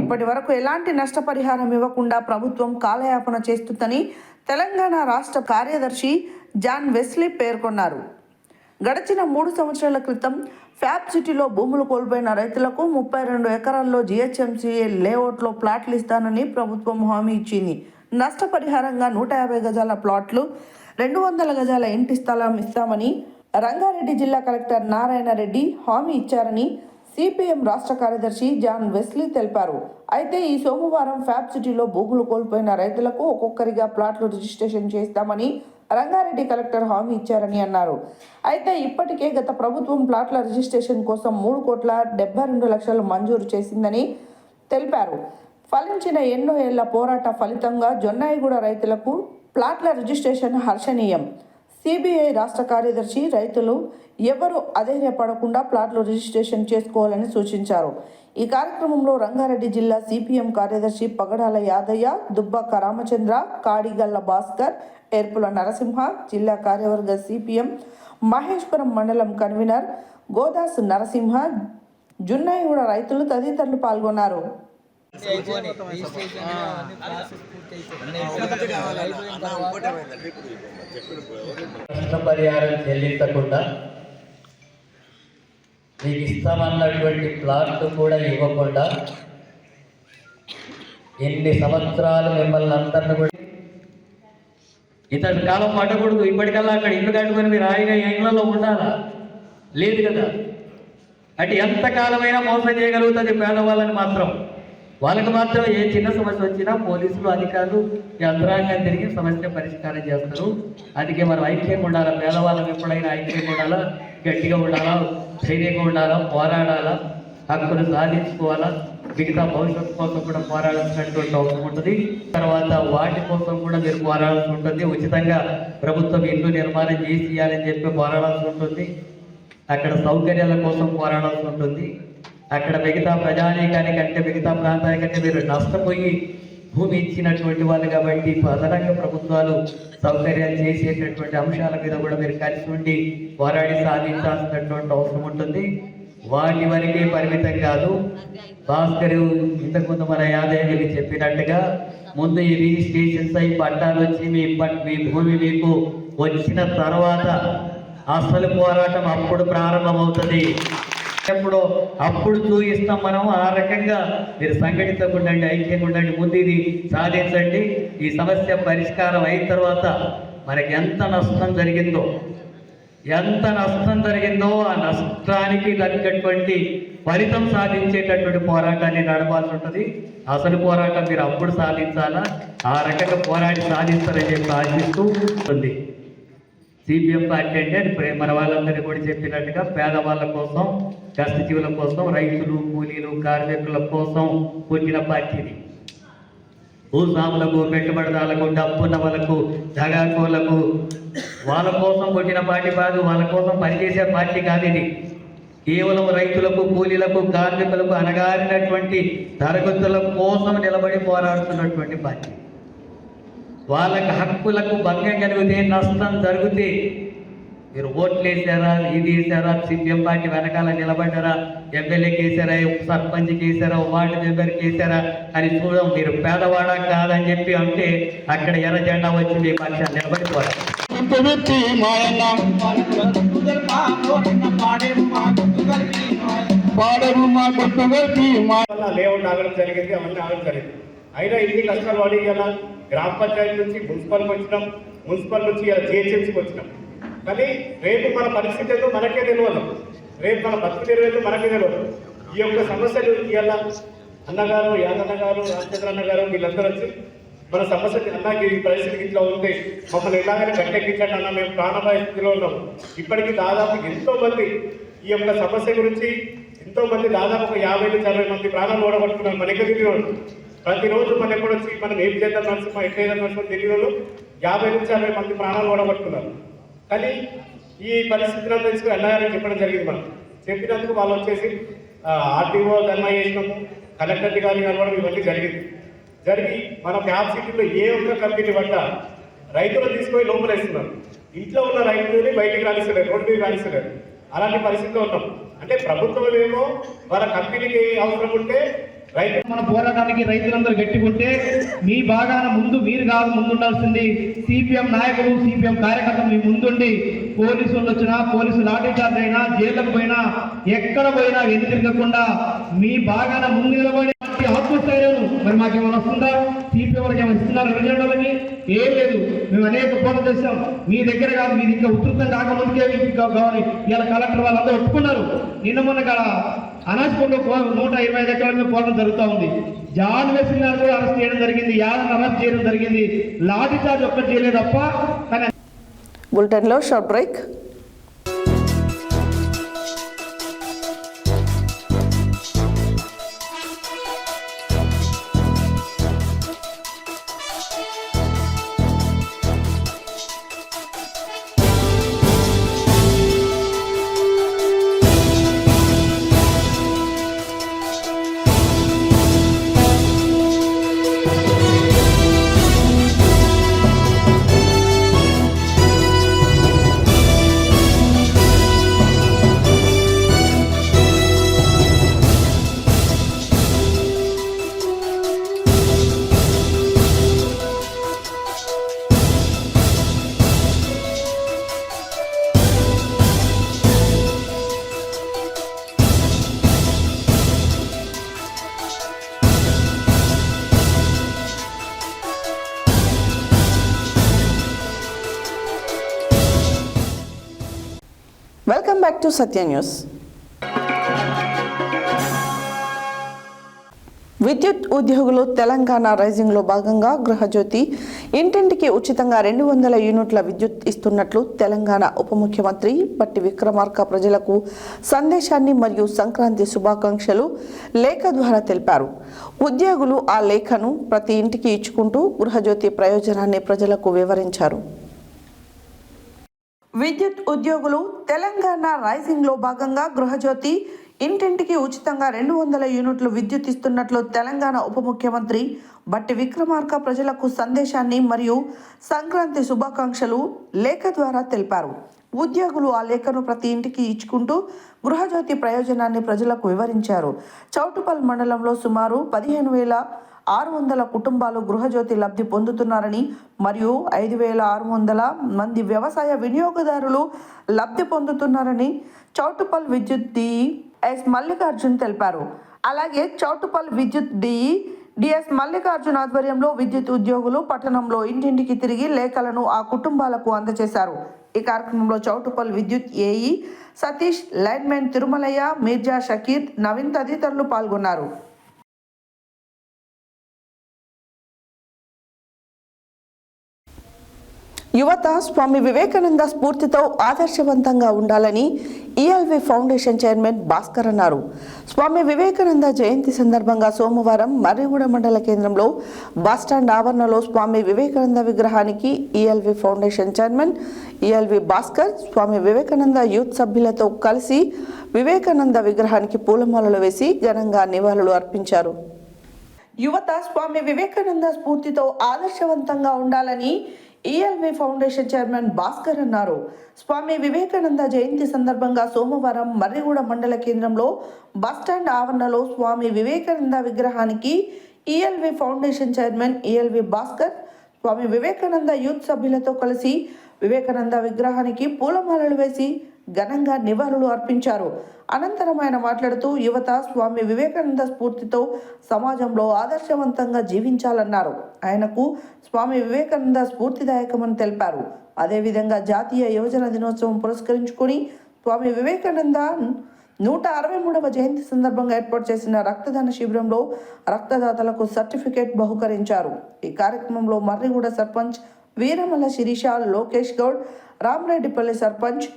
ఇప్పటి వరకు ఎలాంటి నష్టపరిహారం ఇవ్వకుండా ప్రభుత్వం కాలయాపన చేస్తుందని తెలంగాణ రాష్ట్ర కార్యదర్శి జాన్ వెస్లీ పేర్కొన్నారు. గడిచిన 3 సంవత్సరాల క్రితం ఫ్యాబ్ సిటీలో భూములు కోల్పోయిన రైతులకు 32 ఎకరాల్లో జీహెచ్ఎంసీ లేఅవుట్లో ప్లాట్లు ఇస్తానని ప్రభుత్వం హామీ ఇచ్చింది. నష్టపరిహారంగా 150 గజాల ప్లాట్లు, 200 గజాల ఇంటి స్థలం ఇస్తామని రంగారెడ్డి జిల్లా కలెక్టర్ నారాయణ రెడ్డి హామీ ఇచ్చారని సిపిఎం రాష్ట్ర కార్యదర్శి జాన్ వెస్లీ తెలిపారు. అయితే ఈ సోమవారం ఫ్యాబ్ సిటీలో భూములు కోల్పోయిన రైతులకు ఒక్కొక్కరిగా ప్లాట్లు రిజిస్ట్రేషన్ చేస్తామని రంగారెడ్డి కలెక్టర్ హామీ ఇచ్చారని అన్నారు. అయితే ఇప్పటికే గత ప్రభుత్వం ప్లాట్ల రిజిస్ట్రేషన్ కోసం 3,72,00,000 మంజూరు చేసిందని తెలిపారు. ఫలించిన ఎన్నో ఏళ్ల పోరాట ఫలితంగా జొన్నాయిగూడ రైతులకు ప్లాట్ల రిజిస్ట్రేషన్ హర్షణీయం. సిబిఐ రాష్ట్ర కార్యదర్శి రైతులు ఎవరు అధైర్యపడకుండా ప్లాట్లు రిజిస్ట్రేషన్ చేసుకోవాలని సూచించారు. ఈ కార్యక్రమంలో రంగారెడ్డి జిల్లా సిపిఎం కార్యదర్శి పగడాల యాదయ్య, దుబ్బాక రామచంద్ర, కాడిగల్ల భాస్కర్, ఏర్పుల నరసింహ, జిల్లా కార్యవర్గ సిపిఎం మహేశ్వరం మండలం కన్వీనర్ గోదాసు నరసింహ, జున్నాయిగూడ రైతులు తదితరులు పాల్గొన్నారు. నష్టపరిహారం చెల్లించకుండా మీకు ఇస్తామన్నటువంటి ప్లాట్లు కూడా ఇవ్వకుండా ఎన్ని సంవత్సరాలు మిమ్మల్ని అందరిని కూడా ఇతడి కాలం పట్టకూడదు. ఇప్పటికల్లా అక్కడ ఇల్లు కట్టుకొని మీరు హాయిగా ఇళ్లలో ఉండాలా? లేదు కదా. అంటే ఎంతకాలమైనా మోసం చేయగలుగుతుంది పేదవాళ్ళని మాత్రం. వాళ్ళకి మాత్రం ఏ చిన్న సమస్య వచ్చినా పోలీసులు అధికారులు యంత్రాంగం తిరిగి సమస్య పరిష్కారం చేస్తారు. అందుకే మనం ఐక్యంగా ఉండాలా, పేదవాళ్ళం ఎప్పుడైనా ఐక్యంగా ఉండాలా, గట్టిగా ఉండాలా, ధైర్యంగా ఉండాలా, పోరాడాలా, హక్కులు సాధించుకోవాలా, మిగతా భవిష్యత్తు కోసం కూడా పోరాడాల్సినటువంటి అవసరం ఉంటుంది. తర్వాత వాటి కోసం కూడా మీరు పోరాడాల్సి ఉంటుంది. ఉచితంగా ప్రభుత్వం ఇల్లు నిర్మాణం చేసి ఇవ్వాలని చెప్పి పోరాడాల్సి ఉంటుంది. అక్కడ సౌకర్యాల కోసం పోరాడాల్సి ఉంటుంది. అక్కడ మిగతా ప్రజానీకానికంటే మిగతా ప్రాంతానికంటే మీరు నష్టపోయి భూమి ఇచ్చినటువంటి వాళ్ళు కాబట్టి అదనంగా ప్రభుత్వాలు సౌకర్యాలు చేసేటటువంటి అంశాల మీద కూడా మీరు కలిసి ఉండి పోరాడి సాధించాల్సినటువంటి అవసరం ఉంటుంది. వాటి వరకే పరిమితం కాదు. భాస్కర్ ఇంతకుముందు మన యాదయ్య చెప్పినట్టుగా ముందు ఈ రిజిస్ట్రేషన్స్ అయి పట్టాలు వచ్చి మీ భూమి మీకు వచ్చిన తర్వాత అసలు పోరాటం అప్పుడు ప్రారంభమవుతుంది. ఎప్పుడో అప్పుడు చూపిస్తాం మనం. ఆ రకంగా మీరు సంఘటితంగా ఉండండి, ఐక్యంగా ఉండండి, ముందు ఇది సాధించండి. ఈ సమస్య పరిష్కారం అయిన తర్వాత మనకి ఎంత నష్టం జరిగిందో ఆ నష్టానికి తగ్గటువంటి ఫలితం సాధించేటటువంటి పోరాటాన్ని నడపాల్సి ఉంటుంది. అసలు పోరాటం మీరు అప్పుడు సాధించాలా, ఆ రకంగా పోరాడి సాధిస్తారని చెప్పి ఆశిస్తూ ఉంటుంది. సిపిఎం పార్టీ అంటే మన వాళ్ళందరినీ కూడా చెప్పినట్టుగా పేదవాళ్ళ కోసం, కష్టజీవుల కోసం, రైతులు, కూలీలు, కార్మికుల కోసం పుట్టిన పార్టీని. భూస్వాములకు, పెట్టుబడిదారులకు, డబ్బున్న వాళ్ళకు, జగాకోలకు వాళ్ళ కోసం పుట్టిన పార్టీ కాదు, వాళ్ళ కోసం పనిచేసే పార్టీ కాదు ఇది. కేవలం రైతులకు, కూలీలకు, కార్మికులకు, అణగారినటువంటి తరగతుల కోసం నిలబడి పోరాడుతున్నటువంటి పార్టీ. వాళ్ళకి హక్కులకు భంగం కలిగితే, నష్టం జరిగితే మీరు ఓట్లు వేసారా, ఇది వేసారా, సిపిఎం పార్టీ వెనకాల నిలబడ్డారా, ఎమ్మెల్యేకి వేసారా, సర్పంచ్కి వేసారా, వార్డు మెంబర్కి వేసారా అని చూడడం. మీరు పేదవాడా కాదని చెప్పి అంటే అక్కడ ఎర్ర జెండా వచ్చి మీ పక్షాన్ని నిలబడిపోరా. లేఅవుట్ ఆగడం జరిగింది, అవన్నీ ఆగడం జరిగింది. అయినా ఇన్ని కష్టాలు పడి ఇలా గ్రామ పంచాయతీ నుంచి మున్సిపల్కి వచ్చినాం, మున్సిపల్ నుంచి ఇలా జిహెచ్ఎంసీకి వచ్చినాం. కానీ రేపు మన పరిస్థితి ఏదో మనకే తెలియదు, రేపు మన బతుకు తెలియదు మనకే తెలియదు. ఈ యొక్క సమస్యలు ఇవాళ అన్నగారు, యాదన్న గారు, రామచంద్ర అన్న గారు వీళ్ళందరూ వచ్చి మన సమస్య అన్నకి ఈ పరిస్థితికి ఇట్లా ఉంది, మమ్మల్ని ఎలాగైనా గట్టెక్కించండి అన్న, మేము ప్రాణాపాయ స్థితిలో ఉన్నాం. ఇప్పటికీ దాదాపు ఎంతో మంది ఈ యొక్క సమస్య గురించి ఎంతో మంది దాదాపు ఒక 50 నుంచి 60 మంది ప్రాణాలు ఓడగొట్టుకున్నారు. మన ఎక్కడ తిరిగి ప్రతిరోజు మన ఎప్పుడు వచ్చి మనం ఏం చేద్దాం నడుచుకో, ఎట్లా ఏదైనా నడుచుకొని తెలియని వాళ్ళు 50 నుంచి 60 మంది ప్రాణాలు ఓడగొట్టుకున్నారు. కానీ ఈ పరిస్థితులను తెలుసుకుని అన్నగారికి చెప్పడం జరిగింది. మనం చెప్పినందుకు వాళ్ళు వచ్చేసి ఆర్టీఓ ధర్నా చేసినాము, కలెక్టర్ గారిని కలవడం ఇవన్నీ జరిగింది. జరిగి మన క్యాప్ సిటీలో ఏ ఒక్క కంపెనీ పడ్డ రైతులు తీసుకొని లోపలేస్తున్నారు. ఇంట్లో ఉన్న రైతులని బయటికి రాణిస్తలేరు, రోడ్డు మీద రాణిస్తలేరు. అలాంటి పరిస్థితిలో ఉన్నాం. అంటే ప్రభుత్వం ఏమో వాళ్ళ కంపెనీకి అవసరం ఉంటే రైతు మన పోరాటానికి రైతులందరూ గట్టికుంటే మీ బాగాన ముందు మీరు కాదు ముందుండాల్సింది. సిపిఎం నాయకులు, సిపిఎం కార్యకర్తలు మీ ముందుండి పోలీసులు వచ్చినా, పోలీసు లాఠీ చార్జ్ అయినా, జైళ్ళకు పోయినా, ఎక్కడ పోయినా వెనుతిరగకుండా మీ బాగాన ముందు నిలబడి ఆత్మస్థైర్యం. మరి మాకేమైనా వస్తుందా? సిపిఎం వాళ్ళకి ఏమైనా ఇస్తున్నారు? రిజల్ట్లకి ఏం లేదు. మేము అనేక పోటీ చేస్తాం. మీ దగ్గర కాదు, మీరు ఇంకా ఉధృతం కాకముందుకే కావాలి. ఇలా కలెక్టర్ వాళ్ళందరూ ఒప్పుకున్నారు. నిన్న మొన్న కాడ అనాజ్పూర్లో 125 ఎకరాల మీద పోవడం జరుగుతూ ఉంది. జాన్ వెస్లీ గారు కూడా అరెస్ట్ చేయడం జరిగింది, యాదన్ అరెస్ట్ చేయడం జరిగింది. లాఠీ చార్జ్ ఒక్కటి చేయలేదు తప్ప. కానీ బులెటిన్లో short break. Welcome back to Satya news. విద్యుత్ ఉద్యోగులు తెలంగాణ రైజింగ్లో భాగంగా గృహజ్యోతి ఇంటింటికి ఉచితంగా 200 యూనిట్ల విద్యుత్ ఇస్తున్నట్లు తెలంగాణ ఉప ముఖ్యమంత్రి బట్టి విక్రమార్క ప్రజలకు సందేశాన్ని మరియు సంక్రాంతి శుభాకాంక్షలు లేఖ ద్వారా తెలిపారు. ఉద్యోగులు ఆ లేఖను ప్రతి ఇంటికి ఇచ్చుకుంటూ గృహజ్యోతి ప్రయోజనాన్ని ప్రజలకు వివరించారు. విద్యుత్ ఉద్యోగులు తెలంగాణ రైజింగ్లో భాగంగా గృహజ్యోతి ఇంటింటికి ఉచితంగా 200 యూనిట్లు విద్యుత్ ఇస్తున్నట్లు తెలంగాణ ఉప ముఖ్యమంత్రి బట్టి విక్రమార్క ప్రజలకు సందేశాన్ని మరియు సంక్రాంతి శుభాకాంక్షలు లేఖ ద్వారా తెలిపారు. ఉద్యోగులు ఆ లేఖను ప్రతి ఇంటికి ఇచ్చుకుంటూ గృహజ్యోతి ప్రయోజనాన్ని ప్రజలకు వివరించారు. చౌటుపల్ మండలంలో సుమారు 15,600 కుటుంబాలు గృహజ్యోతి లబ్ధి పొందుతున్నారని మరియు 5,600 మంది వ్యవసాయ వినియోగదారులు లబ్ధి పొందుతున్నారని చౌటుపల్ విద్యుత్ డిఈ ఎస్ మల్లికార్జున్ తెలిపారు. అలాగే చౌటుపల్ విద్యుత్ డిఈ డిఎస్ మల్లికార్జున్ ఆధ్వర్యంలో విద్యుత్ ఉద్యోగులు పట్టణంలో ఇంటింటికి తిరిగి లేఖలను ఆ కుటుంబాలకు అందజేశారు. ఈ కార్యక్రమంలో చౌటుపల్ విద్యుత్ ఏఈ సతీష్, లైన్మెన్ తిరుమలయ్య, మీర్జా షకీర్, నవీన్ తదితరులు పాల్గొన్నారు. యువత స్వామి వివేకానంద స్ఫూర్తితో ఆదర్శవంతంగా ఉండాలని ఈఎల్వి ఫౌండేషన్ చైర్మన్ భాస్కర్ అన్నారు. స్వామి వివేకానంద జయంతి సందర్భంగా సోమవారం మర్రిగూడ మండల కేంద్రంలో బస్టాండ్ ఆవరణలో స్వామి వివేకానంద విగ్రహానికి ELV foundation chairman ELV Bhaskar Swami Vivekananda youth సభ్యులతో కలిసి వివేకానంద విగ్రహానికి పూలమాలలు వేసి ఘనంగా నివాళులు అర్పించారు. యువత స్వామి వివేకానంద స్ఫూర్తితో ఆదర్శవంతంగా ఉండాలని ఈఎల్వి ఫౌండేషన్ చైర్మన్ భాస్కర్ అన్నారు. స్వామి వివేకానంద జయంతి సందర్భంగా సోమవారం మర్రిగూడ మండల కేంద్రంలో బస్టాండ్ ఆవరణలో స్వామి వివేకానంద విగ్రహానికి ELV foundation chairman ELV Bhaskar Swami Vivekananda youth సభ్యులతో కలిసి వివేకానంద విగ్రహానికి పూలమాలలు వేసి ఘనంగా నివాళులు అర్పించారు. అనంతరం ఆయన మాట్లాడుతూ యువత స్వామి వివేకానంద స్ఫూర్తితో సమాజంలో ఆదర్శవంతంగా జీవించాలన్నారు. ఆయనకు స్వామి వివేకానంద స్ఫూర్తిదాయకమని తెలిపారు. అదేవిధంగా జాతీయ యువజన దినోత్సవం పురస్కరించుకొని స్వామి వివేకానంద 163వ జయంతి సందర్భంగా ఏర్పాటు చేసిన రక్తదాన శిబిరంలో రక్తదాతలకు సర్టిఫికేట్ బహుకరించారు. ఈ కార్యక్రమంలో మర్రిగూడ సర్పంచ్ వీరమల్ల శిరీష, లోకేష్ గౌడ్, రామరెడ్డిపల్లి సర్పంచ్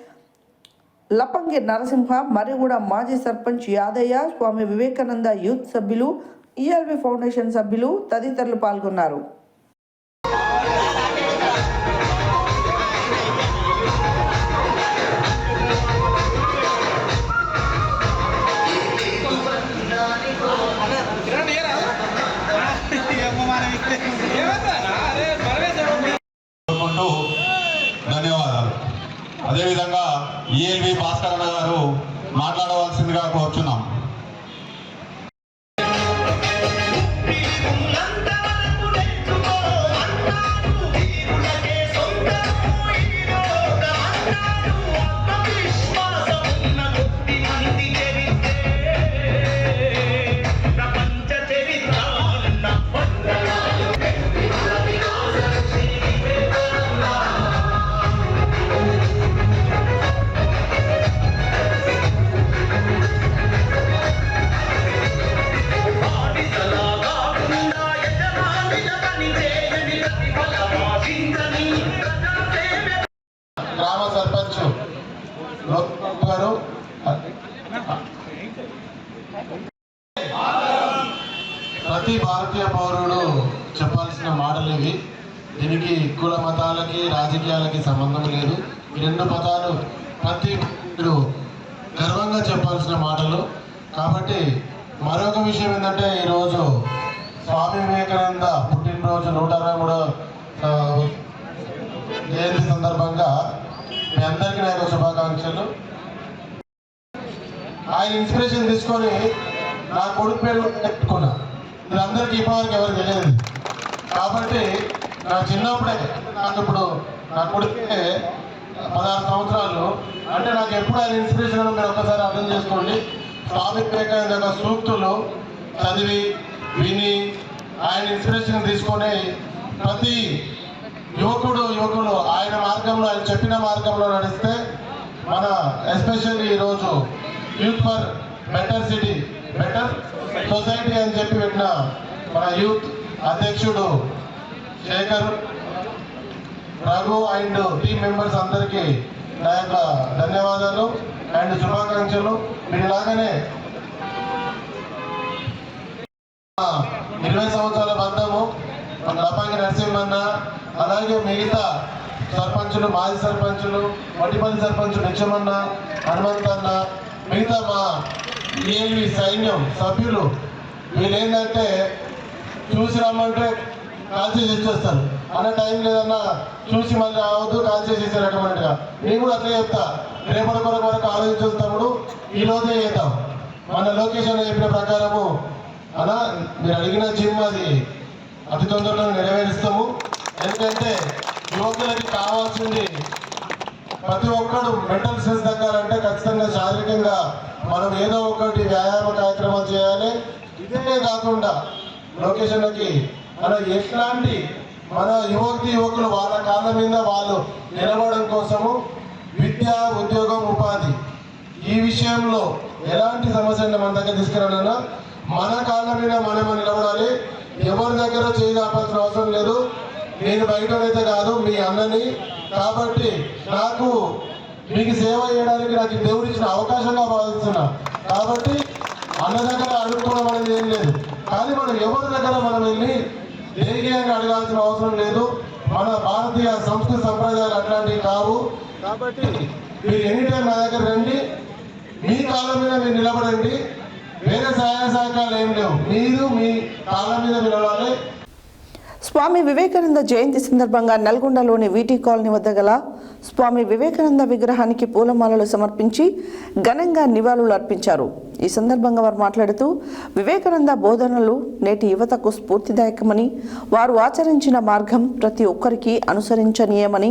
లపంగి నరసింహ, మర్రిగూడ మాజీ సర్పంచ్ యాదయ్య, స్వామి వివేకానంద యూత్ సభ్యులు, ఈఎల్వి ఫౌండేషన్ సభ్యులు తదితరులు పాల్గొన్నారు. ధన్యవాదాలు. అదేవిధంగా ఈఎల్వి భాస్కర్ అన్న గారు మాట్లాడవలసిందిగా కోరుచున్నాం. గ్రామ సర్పంచ్ గారు ప్రతి భారతీయ పౌరుడు చెప్పాల్సిన మాటలు ఇవి. దీనికి కుల మతాలకి రాజకీయాలకి సంబంధం లేదు. ఈ రెండు పదాలు ప్రతి గర్వంగా చెప్పాల్సిన మాటలు. కాబట్టి మరొక విషయం ఏంటంటే ఈరోజు స్వామి వివేకానంద పుట్టినరోజు 163వ జయంతి సందర్భంగా మీ అందరికీ నా యొక్క శుభాకాంక్షలు. ఆయన ఇన్స్పిరేషన్ తీసుకొని నా కొడుకు పేరు పెట్టుకున్నా. వీళ్ళందరికీ ఇప్పటివరకు ఎవరు తెలియదు. కాబట్టి నా చిన్నప్పుడే ఇప్పుడు నా కొడుకే 16 సంవత్సరాలు. అంటే నాకు ఎప్పుడు ఆయన ఇన్స్పిరేషన్ మీరు ఒక్కసారి అర్థం చేసుకోండి. స్వామి వివేకానంద యొక్క సూక్తులు చదివి విని ఆయన ఇన్స్పిరేషన్ తీసుకొని ప్రతి యువకులు ఆయన మార్గంలో, ఆయన చెప్పిన మార్గంలో నడిస్తే మన ఎస్పెషల్లీ ఈరోజు youth for better city, better society అని చెప్పి పెట్టిన మన యూత్ అధ్యక్షుడు Shekhar, Raghu and team members అందరికీ నా యొక్క ధన్యవాదాలు అండ్ శుభాకాంక్షలు. మీరు ఇలాగనే 20 సంవత్సరాల బంధము మన లపాంగి నరసింహన్న, అలాగే మిగతా సర్పంచులు, మాజీ సర్పంచులు, వడ్డిపల్లి సర్పంచులు నిత్యమన్న, హనుమంతన్న, మిగతా మా ఈఎల్వి సైన్యం సభ్యులు, వీళ్ళు ఏంటంటే చూసి రమ్మంటే కాల్ చేసి ఇచ్చేస్తారు అన్న టైం లేదన్నా, చూసి మళ్ళీ రావద్దు కాల్ చేసి ఇచ్చే రకమైనగా. నేను కూడా అట్లా చెప్తా, రేపటి వరకు ఆలోచించిన తమ్ముడు ఈ రోజే చేద్దాం. మన లొకేషన్ చెప్పిన ప్రకారము అలా మీరు అడిగిన జిమ్ అది అతి తొందరలో నెరవేరుస్తాము. ఎందుకంటే యువకులకి కావాల్సింది ప్రతి ఒక్కరు మెంటల్ స్ట్రెస్ తగ్గాలంటే ఖచ్చితంగా శారీరకంగా మనం ఏదో ఒకటి వ్యాయామ కార్యక్రమాలు చేయాలి. ఇదే కాకుండా లొకేషన్లకి మన ఎట్లాంటి మన యువకులు వాళ్ళ కాళ్ళ మీద వాళ్ళు నిలబడడం కోసము విద్య, ఉద్యోగం, ఉపాధి ఈ విషయంలో ఎలాంటి సమస్యలను మన దగ్గర తీసుకురాలన్నా మన కాళ్ళ మీద మనమే నిలబడాలి. ఎవరి దగ్గర చేయి ఆపాల్సిన అవసరం లేదు. నేను బయటైతే కాదు, మీ అన్నని. కాబట్టి నాకు మీకు సేవ చేయడానికి నాకు దేవుడు ఇచ్చిన అవకాశంగా భావిస్తున్నా. కాబట్టి అన్న దగ్గర అడుక్కోవడం అనేది ఏం లేదు. కానీ మనం ఎవరి దగ్గర మనం వెళ్ళి ధైర్యంగా అడగాల్సిన అవసరం లేదు. మన భారతీయ సంస్కృతి సంప్రదాయాలు అట్లాంటివి కావు. కాబట్టి మీరు ఎనీ టైం నా దగ్గర రండి, మీ కాళ్ళ మీద మీరు నిలబడండి. వేరే సహాయ సహకారాలు ఏం లేవు, మీరు మీ కాళ్ళ మీద నిలబడాలి. స్వామి వివేకానంద జయంతి సందర్భంగా నల్గొండలోని వీటీ కాలనీ వద్ద గల స్వామి వివేకానంద విగ్రహానికి పూలమాలలు సమర్పించి ఘనంగా నివాళులు అర్పించారు. ఈ సందర్భంగా వారు మాట్లాడుతూ వివేకానంద బోధనలు నేటి యువతకు స్ఫూర్తిదాయకమని, వారు ఆచరించిన మార్గం ప్రతి ఒక్కరికి అనుసరించనీయమని,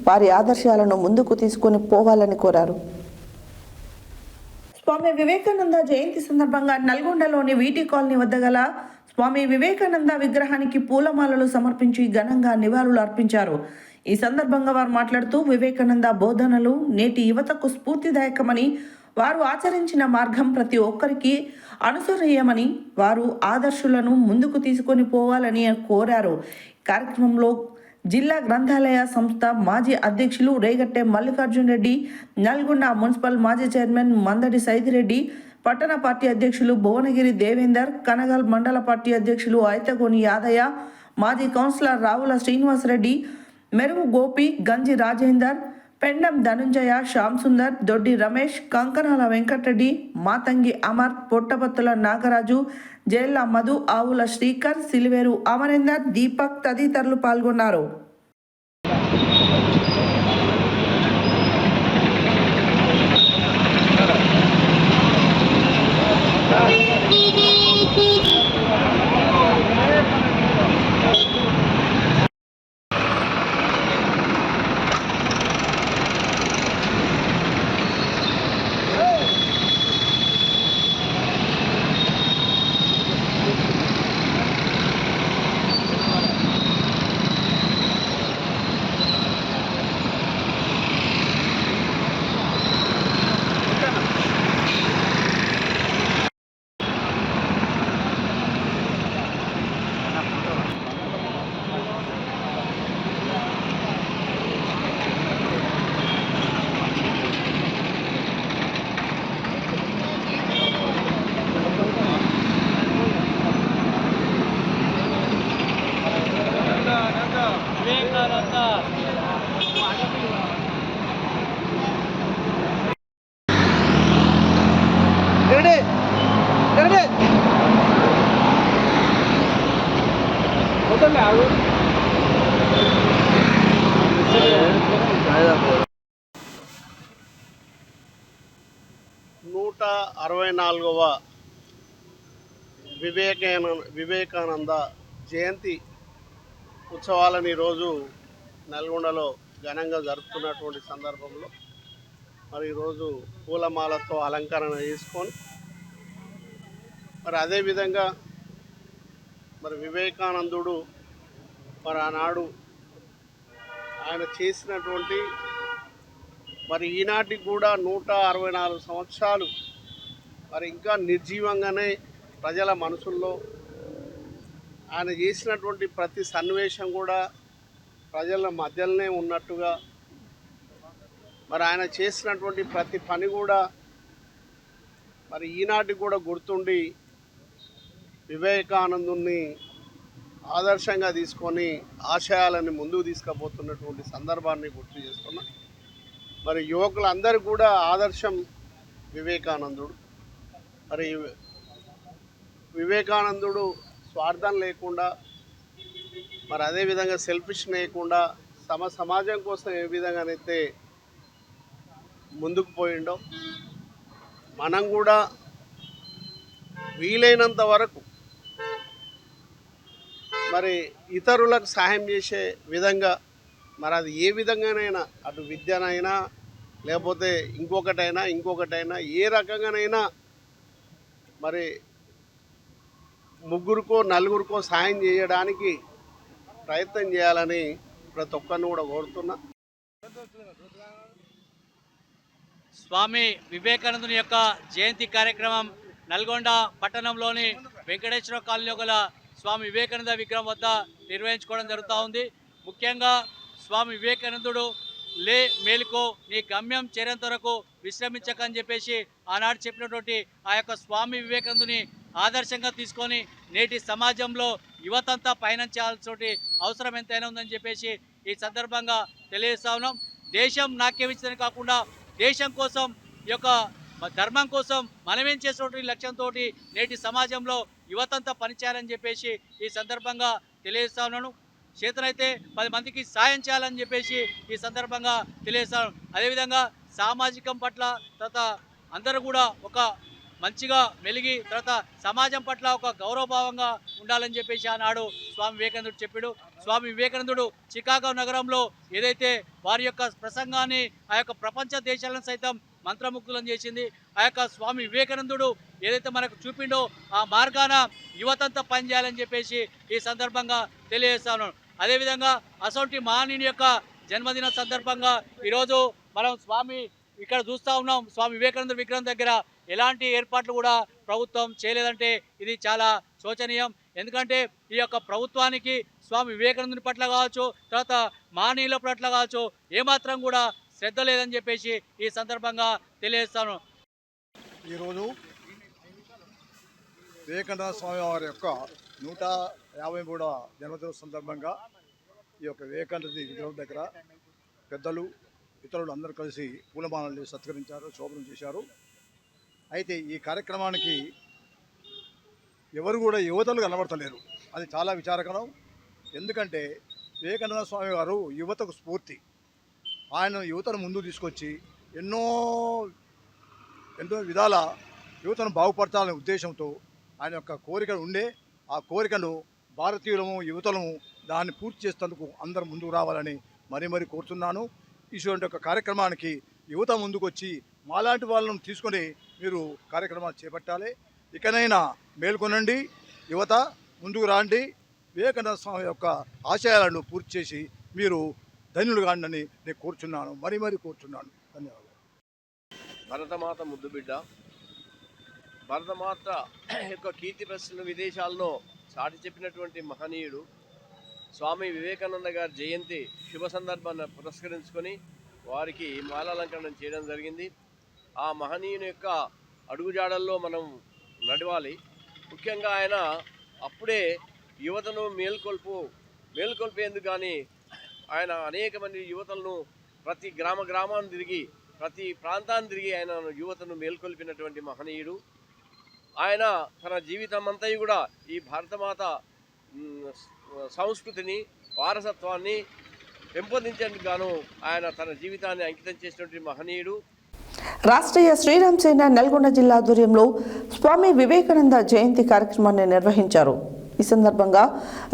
వారి ఆదర్శాలను ముందుకు తీసుకొని పోవాలని కోరారు. స్వామి వివేకానంద జయంతి సందర్భంగా నల్గొండలోని వీటీ కాలనీ వద్ద గల స్వామి వివేకానంద విగ్రహానికి పూలమాలలు సమర్పించి ఘనంగా నివాళులు అర్పించారు. ఈ సందర్భంగా వారు మాట్లాడుతూ వివేకానంద బోధనలు నేటి యువతకు స్ఫూర్తిదాయకమని, వారు ఆచరించిన మార్గం ప్రతి ఒక్కరికి అనుసరణీయమని, వారు ఆదర్శాలను ముందుకు తీసుకొని పోవాలని కోరారు. కార్యక్రమంలో జిల్లా గ్రంథాలయ సంస్థ మాజీ అధ్యక్షులు రేగట్టె మల్లికార్జున్ రెడ్డి, నల్గొండ మున్సిపల్ మాజీ చైర్మన్ మందడి సైదిరెడ్డి, పట్టణ పార్టీ అధ్యక్షులు భువనగిరి దేవేందర్, కనగల్ మండల పార్టీ అధ్యక్షులు ఐతగోని యాదయ్య, మాజీ కౌన్సిలర్ రావుల శ్రీనివాసరెడ్డి, మెరుగు గోపి, గంజి రాజేందర్, పెండం ధనుంజయ, శ్యామ్ సుందర్, దొడ్డి రమేష్, కంకనాల వెంకటరెడ్డి, మాతంగి అమర్, పొట్టపత్తుల నాగరాజు, జైల్ల మధు, ఆవుల శ్రీకర్, సిలివేరు అమరేందర్, దీపక్ తదితరులు పాల్గొన్నారు. వివేకానంద జయంతి ఉత్సవాలను ఈరోజు నల్గొండలో ఘనంగా జరుపుతున్నటువంటి సందర్భంలో మరి ఈరోజు పూలమాలతో అలంకరణ చేసుకొని మరి అదేవిధంగా మరి వివేకానందుడు మరి ఆనాడు ఆయన చేసినటువంటి మరి ఈనాటికి కూడా 164 సంవత్సరాలు మరి ఇంకా నిర్జీవంగానే ప్రజల మనసుల్లో ఆయన చేసినటువంటి ప్రతి సన్నివేశం కూడా ప్రజల మధ్యలోనే ఉన్నట్టుగా, మరి ఆయన చేసినటువంటి ప్రతి పని కూడా మరి ఈనాటికి కూడా గుర్తుండి వివేకానందుని ఆదర్శంగా తీసుకొని ఆశయాలని ముందుకు తీసుకుపోతున్నటువంటి సందర్భాన్ని గుర్తు చేస్తున్నా. మరి యువకులందరూ కూడా ఆదర్శం వివేకానందుడు. మరి వివేకానందుడు స్వార్థం లేకుండా, మరి అదేవిధంగా సెల్ఫిష్ లేకుండా సమాజం కోసం ఏ విధంగానైతే ముందుకు పోయిండో, మనం కూడా వీలైనంత వరకు మరి ఇతరులకు సహాయం చేసే విధంగా, మరి అది ఏ విధంగానైనా, అటు విద్యనైనా లేకపోతే ఇంకొకటైనా ఏ రకంగానైనా మరి ముగ్గురికో నలుగురికో సహాయం చేయడానికి ప్రయత్నం చేయాలని ప్రతి ఒక్కరిని కూడా కోరుతున్నా. స్వామి వివేకానందుని యొక్క జయంతి కార్యక్రమం నల్గొండ పట్టణంలోని వెంకటేశ్వర కాలనీలో గల స్వామి వివేకానంద విగ్రహం వద్ద నిర్వహించుకోవడం జరుగుతూ ఉంది. ముఖ్యంగా స్వామి వివేకానందుడు లే మేలుకో, నీ గమ్యం చేరేంత వరకు విశ్రమించకని చెప్పేసి ఆనాడు చెప్పినటువంటి ఆ యొక్క స్వామి వివేకానందుని ఆదర్శంగా తీసుకొని నేటి సమాజంలో యువతంతా పయనించాల్సిన అవసరం ఎంతైనా ఉందని చెప్పేసి ఈ సందర్భంగా తెలియజేస్తా ఉన్నాం. దేశం నాట్యమించదని కాకుండా దేశం కోసం, ఈ యొక్క ధర్మం కోసం మనమేం చేసినటువంటి లక్ష్యంతో నేటి సమాజంలో యువతంతా పనిచేయాలని చెప్పేసి ఈ సందర్భంగా తెలియజేస్తా ఉన్నాను. చేతనైతే 10 మందికి సాయం చేయాలని చెప్పేసి ఈ సందర్భంగా తెలియజేస్తాను. అదేవిధంగా సామాజికం పట్ల, తర్వాత అందరూ కూడా ఒక మంచిగా మెలిగి, తర్వాత సమాజం పట్ల ఒక గౌరవభావంగా ఉండాలని చెప్పేసి ఆనాడు స్వామి వివేకానందుడు చెప్పాడు. స్వామి వివేకానందుడు చికాగో నగరంలో ఏదైతే వారి యొక్క ప్రసంగాన్ని ఆ యొక్క ప్రపంచ దేశాలను సైతం మంత్రముగ్ధులను చేసింది. ఆ యొక్క స్వామి వివేకానందుడు ఏదైతే మనకు చూపిండో ఆ మార్గాన యువతంతా పనిచేయాలని చెప్పేసి ఈ సందర్భంగా తెలియజేస్తాను. అదేవిధంగా అసొంటి మహనీయుని యొక్క జన్మదిన సందర్భంగా ఈరోజు మనం స్వామి ఇక్కడ చూస్తూ ఉన్నాం. స్వామి వివేకానంద విగ్రహం దగ్గర ఎలాంటి ఏర్పాట్లు కూడా ప్రభుత్వం చేయలేదంటే ఇది చాలా శోచనీయం. ఎందుకంటే ఈ యొక్క ప్రభుత్వానికి స్వామి వివేకానందుని పట్ల కావచ్చు, తర్వాత మహనీయుల పట్ల కావచ్చు ఏమాత్రం కూడా శ్రద్ధ లేదని చెప్పేసి ఈ సందర్భంగా తెలియజేస్తాను. ఈరోజు వివేకానంద స్వామి వారి యొక్క 153వ జన్మదిన సందర్భంగా ఈ యొక్క వివేకానంద విగ్రహం దగ్గర పెద్దలు, ఇతరులు అందరూ కలిసి పూలమాలలు చేసి సత్కరించారు, శోభనం చేశారు. అయితే ఈ కార్యక్రమానికి ఎవరు కూడా యువతలు కనబడతలేరు. అది చాలా విచారకరం. ఎందుకంటే వివేకానంద స్వామి గారు యువతకు స్ఫూర్తి. ఆయన యువతను ముందు తీసుకొచ్చి ఎన్నో విధాల యువతను బాగుపరచాలనే ఉద్దేశంతో ఆయన యొక్క కోరికలు ఉండే, ఆ కోరికను భారతీయులము యువతలము దాన్ని పూర్తి చేసేందుకు అందరూ ముందుకు రావాలని మరీ కోరుతున్నాను. ఇటువంటి ఒక కార్యక్రమానికి యువత ముందుకొచ్చి మాలాంటి వాళ్ళను తీసుకొని మీరు కార్యక్రమాలు చేపట్టాలి. ఇకనైనా మేల్కొనండి, యువత ముందుకు రాండి, వివేకానంద స్వామి యొక్క ఆశయాలను పూర్తి చేసి మీరు ధన్యులు కాండని నేను కోరుచున్నాను, మరీ కోరుచున్నాను. ధన్యవాదాలు. భరతమాత ముద్దుబిడ్డ, భరతమాత యొక్క కీర్తి ప్రశ్నలు విదేశాల్లో చాటి చెప్పినటువంటి మహనీయుడు స్వామి వివేకానంద గారి జయంతి శుభ సందర్భాన్ని పురస్కరించుకొని వారికి మాలాలంకరణ చేయడం జరిగింది. ఆ మహనీయుని యొక్క అడుగుజాడల్లో మనం నడవాలి. ముఖ్యంగా ఆయన అప్పుడే యువతను మేల్కొల్పేందుకు కానీ ఆయన అనేక మంది యువతలను ప్రతి గ్రామాన్ని తిరిగి, ప్రతి ప్రాంతాన్ని తిరిగి ఆయన యువతను మేల్కొల్పినటువంటి మహనీయుడు. ఆయన తన జీవితం అంతా కూడా ఈ భారతమాత సంస్కృతిని, వారసత్వాన్ని పెంపొందించేందుకు గాను ఆయన తన జీవితాన్ని అంకితం చేసినటువంటి మహనీయుడు. రాష్ట్రీయ శ్రీరామ్ సేన నల్గొండ జిల్లా ఆధ్వర్యంలో స్వామి వివేకానంద జయంతి కార్యక్రమాన్ని నిర్వహించారు. ఈ సందర్భంగా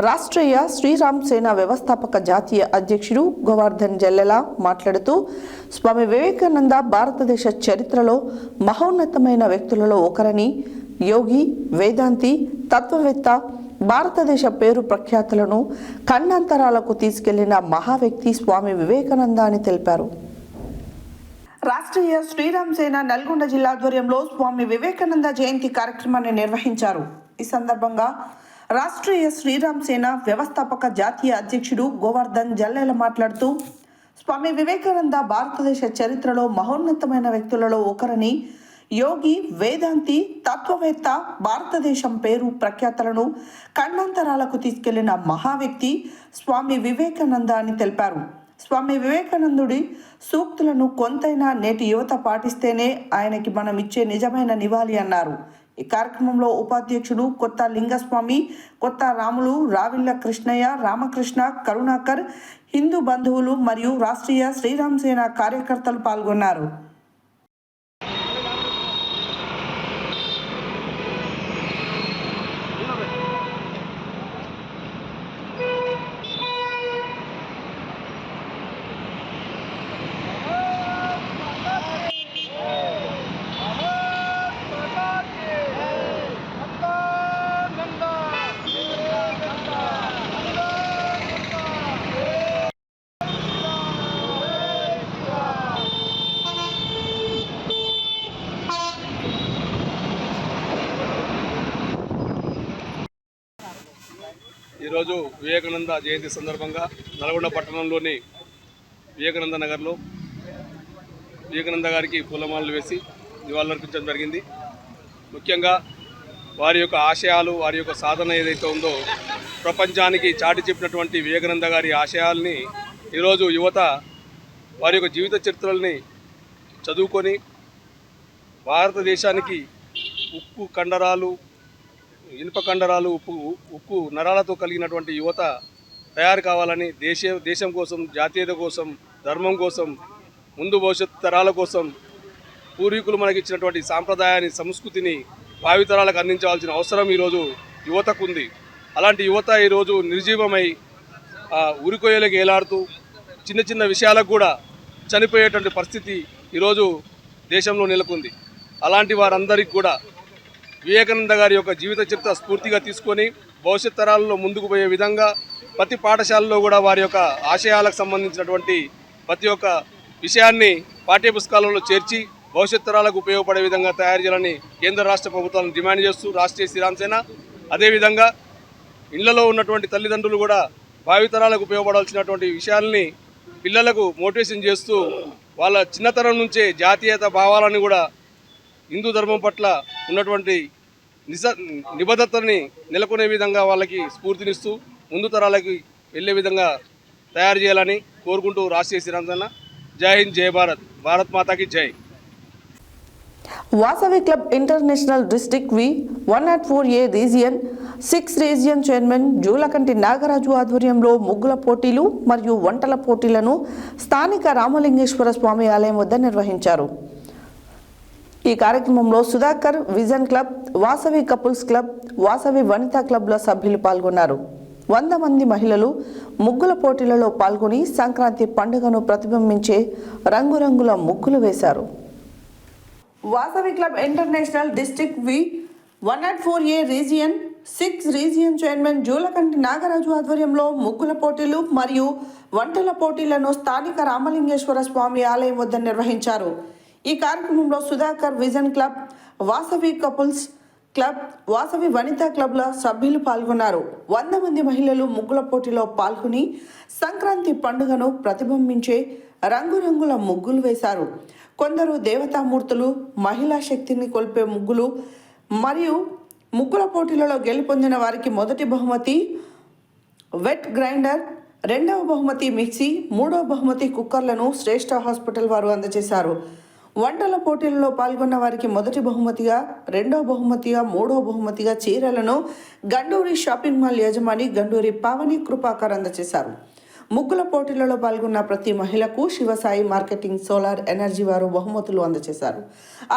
రాష్ట్రీయ శ్రీరామ్ సేన వ్యవస్థాపక జాతీయ అధ్యక్షుడు గోవర్ధన్ జల్లెలా మాట్లాడుతూ, స్వామి వివేకానంద భారతదేశ చరిత్రలో మహోన్నతమైన వ్యక్తులలో ఒకరని, యోగి, వేదాంతి, తత్వవేత్త, భారతదేశ పేరు ప్రఖ్యాతులను ఖండాంతరాలకు తీసుకెళ్లిన మహావ్యక్తి స్వామి వివేకానంద అని తెలిపారు. రాష్ట్రీయ శ్రీరామ్ సేన నల్గొండ జిల్లా ఆధ్వర్యంలో స్వామి వివేకానంద జయంతి కార్యక్రమాన్ని నిర్వహించారు. ఈ సందర్భంగా రాష్ట్రీయ శ్రీరామ్ సేన వ్యవస్థాపక జాతీయ అధ్యక్షుడు గోవర్ధన్ జల్లేల మాట్లాడుతూ స్వామి వివేకానంద భారతదేశ చరిత్రలో మహోన్నతమైన వ్యక్తులలో ఒకరని, యోగి, వేదాంతి, తత్వవేత్త, భారతదేశం పేరు ప్రఖ్యాతలను ఖండాంతరాలకు తీసుకెళ్లిన మహావ్యక్తి స్వామి వివేకానంద అని తెలిపారు. స్వామి వివేకానందుడి సూక్తులను కొంతైనా నేటి యువత పాటిస్తేనే ఆయనకి మనం ఇచ్చే నిజమైన నివాళి అన్నారు. ఈ కార్యక్రమంలో ఉపాధ్యక్షుడు కొత్త లింగస్వామి, కొత్త రాములు, రావిళ్ల కృష్ణయ్య, రామకృష్ణ, కరుణాకర్, హిందూ బంధువులు మరియు రాష్ట్రీయ శ్రీరామ్ సేన కార్యకర్తలు పాల్గొన్నారు. ఈరోజు వివేకానంద జయంతి సందర్భంగా నల్గొండ పట్టణంలోని వివేకానంద నగర్లో వివేకానంద గారికి పూలమాలలు వేసి నివాళులర్పించడం జరిగింది. ముఖ్యంగా వారి యొక్క ఆశయాలు, వారి యొక్క సాధన ఏదైతే ఉందో ప్రపంచానికి చాటి చెప్పినటువంటి వివేకానంద గారి ఆశయాల్ని ఈరోజు యువత వారి యొక్క జీవిత చరిత్రల్ని చదువుకొని భారతదేశానికి ఉక్కు కండరాలు, ఇనుప కండరాలు, ఉక్కు నరాలతో కలిగినటువంటి యువత తయారు కావాలని, దేశం కోసం, జాతీయత కోసం, ధర్మం కోసం, ముందు భవిష్యత్ తరాల కోసం పూర్వీకులు మనకిచ్చినటువంటి సాంప్రదాయాన్ని, సంస్కృతిని భావితరాలకు అందించాల్సిన అవసరం ఈరోజు యువతకు ఉంది. అలాంటి యువత ఈరోజు నిర్జీవమై ఉరికొయ్యలకు ఏలాడుతూ చిన్న చిన్న విషయాలకు కూడా చనిపోయేటువంటి పరిస్థితి ఈరోజు దేశంలో నెలకొంది. అలాంటి వారందరికీ కూడా వివేకానంద గారి యొక్క జీవిత చరిత్ర స్ఫూర్తిగా తీసుకొని భవిష్యత్ తరాలలో ముందుకు పోయే విధంగా ప్రతి పాఠశాలలో కూడా వారి యొక్క ఆశయాలకు సంబంధించినటువంటి ప్రతి ఒక్క విషయాన్ని పాఠ్యపుస్తకాలలో చేర్చి భవిష్యత్ తరాలకు ఉపయోగపడే విధంగా తయారు చేయాలని కేంద్ర రాష్ట్ర ప్రభుత్వాలను డిమాండ్ చేస్తూ రాష్ట్రీయ శ్రీరామ్ సేన అదేవిధంగా ఇళ్లలో ఉన్నటువంటి తల్లిదండ్రులు కూడా భావితరాలకు ఉపయోగపడాల్సినటువంటి విషయాల్ని పిల్లలకు మోటివేషన్ చేస్తూ వాళ్ళ చిన్నతనం నుంచే జాతీయత భావాలను కూడా హిందూ ధర్మం పట్ల ఉన్నటువంటి నిబద్ధతని నెలకొనే విధంగా వాళ్ళకి స్ఫూర్తినిస్తూ ముందు తరాలకి వెళ్ళే విధంగా తయారు చేయాలని కోరుకుంటూ రాష్ట్రీయ శ్రీరామ్ సేన జై హింద్, జై భారత్, భారత్ మాతాకి జై. వాసవి క్లబ్ ఇంటర్నేషనల్ డిస్ట్రిక్ట్ వి 104A region 6 region chairman Julakanti Nagaraju ఆధ్వర్యంలో ముగ్గుల పోటీలు మరియు వంటల పోటీలను స్థానిక రామలింగేశ్వర స్వామి ఆలయం వద్ద నిర్వహించారు. ఈ కార్యక్రమంలో Sudhakar vision club, Vasavi couples club, Vasavi Vanitha క్లబ్ల సభ్యులు పాల్గొన్నారు. 100 మంది మహిళలు ముగ్గుల పోటీలలో పాల్గొని సంక్రాంతి పండుగను ప్రతిబింబించే రంగురంగుల ముగ్గులు వేశారు. వాసవి క్లబ్ ఇంటర్నేషనల్ డిస్ట్రిక్ట్ వి 104A region 6 region chairman Julakanti Nagaraju ఆధ్వర్యంలో ముగ్గుల పోటీలు మరియు వంటల పోటీలను స్థానిక రామలింగేశ్వర స్వామి ఆలయం వద్ద నిర్వహించారు. ఈ కార్యక్రమంలో Sudhakar vision club, Vasavi couples club, Vasavi Vanitha క్లబ్ల సభ్యులు పాల్గొన్నారు. 100 మంది మహిళలు ముగ్గుల పోటీలో పాల్గొని సంక్రాంతి పండుగను ప్రతిబింబించే రంగురంగుల ముగ్గులు వేశారు. కొందరు దేవతామూర్తులు, మహిళా శక్తిని కొల్పే ముగ్గులు మరియు ముగ్గుల పోటీలలో గెలుపొందిన వారికి మొదటి బహుమతి వెట్ గ్రైండర్, రెండవ బహుమతి మిక్సీ, మూడవ బహుమతి కుక్కర్లను శ్రేష్ఠ హాస్పిటల్ వారు అందజేశారు. వంటల పోటీలలో పాల్గొన్న వారికి మొదటి బహుమతిగా, రెండవ బహుమతిగా, మూడవ బహుమతిగా చీరలను గండూరి షాపింగ్ మాల్ యజమాని గండూరి పావని కృపాకర్ అందజేశారు. ముగ్గుల పోటీలలో పాల్గొన్న ప్రతి మహిళకు శివసాయి మార్కెటింగ్ సోలార్ ఎనర్జీ వారు బహుమతులు అందజేశారు.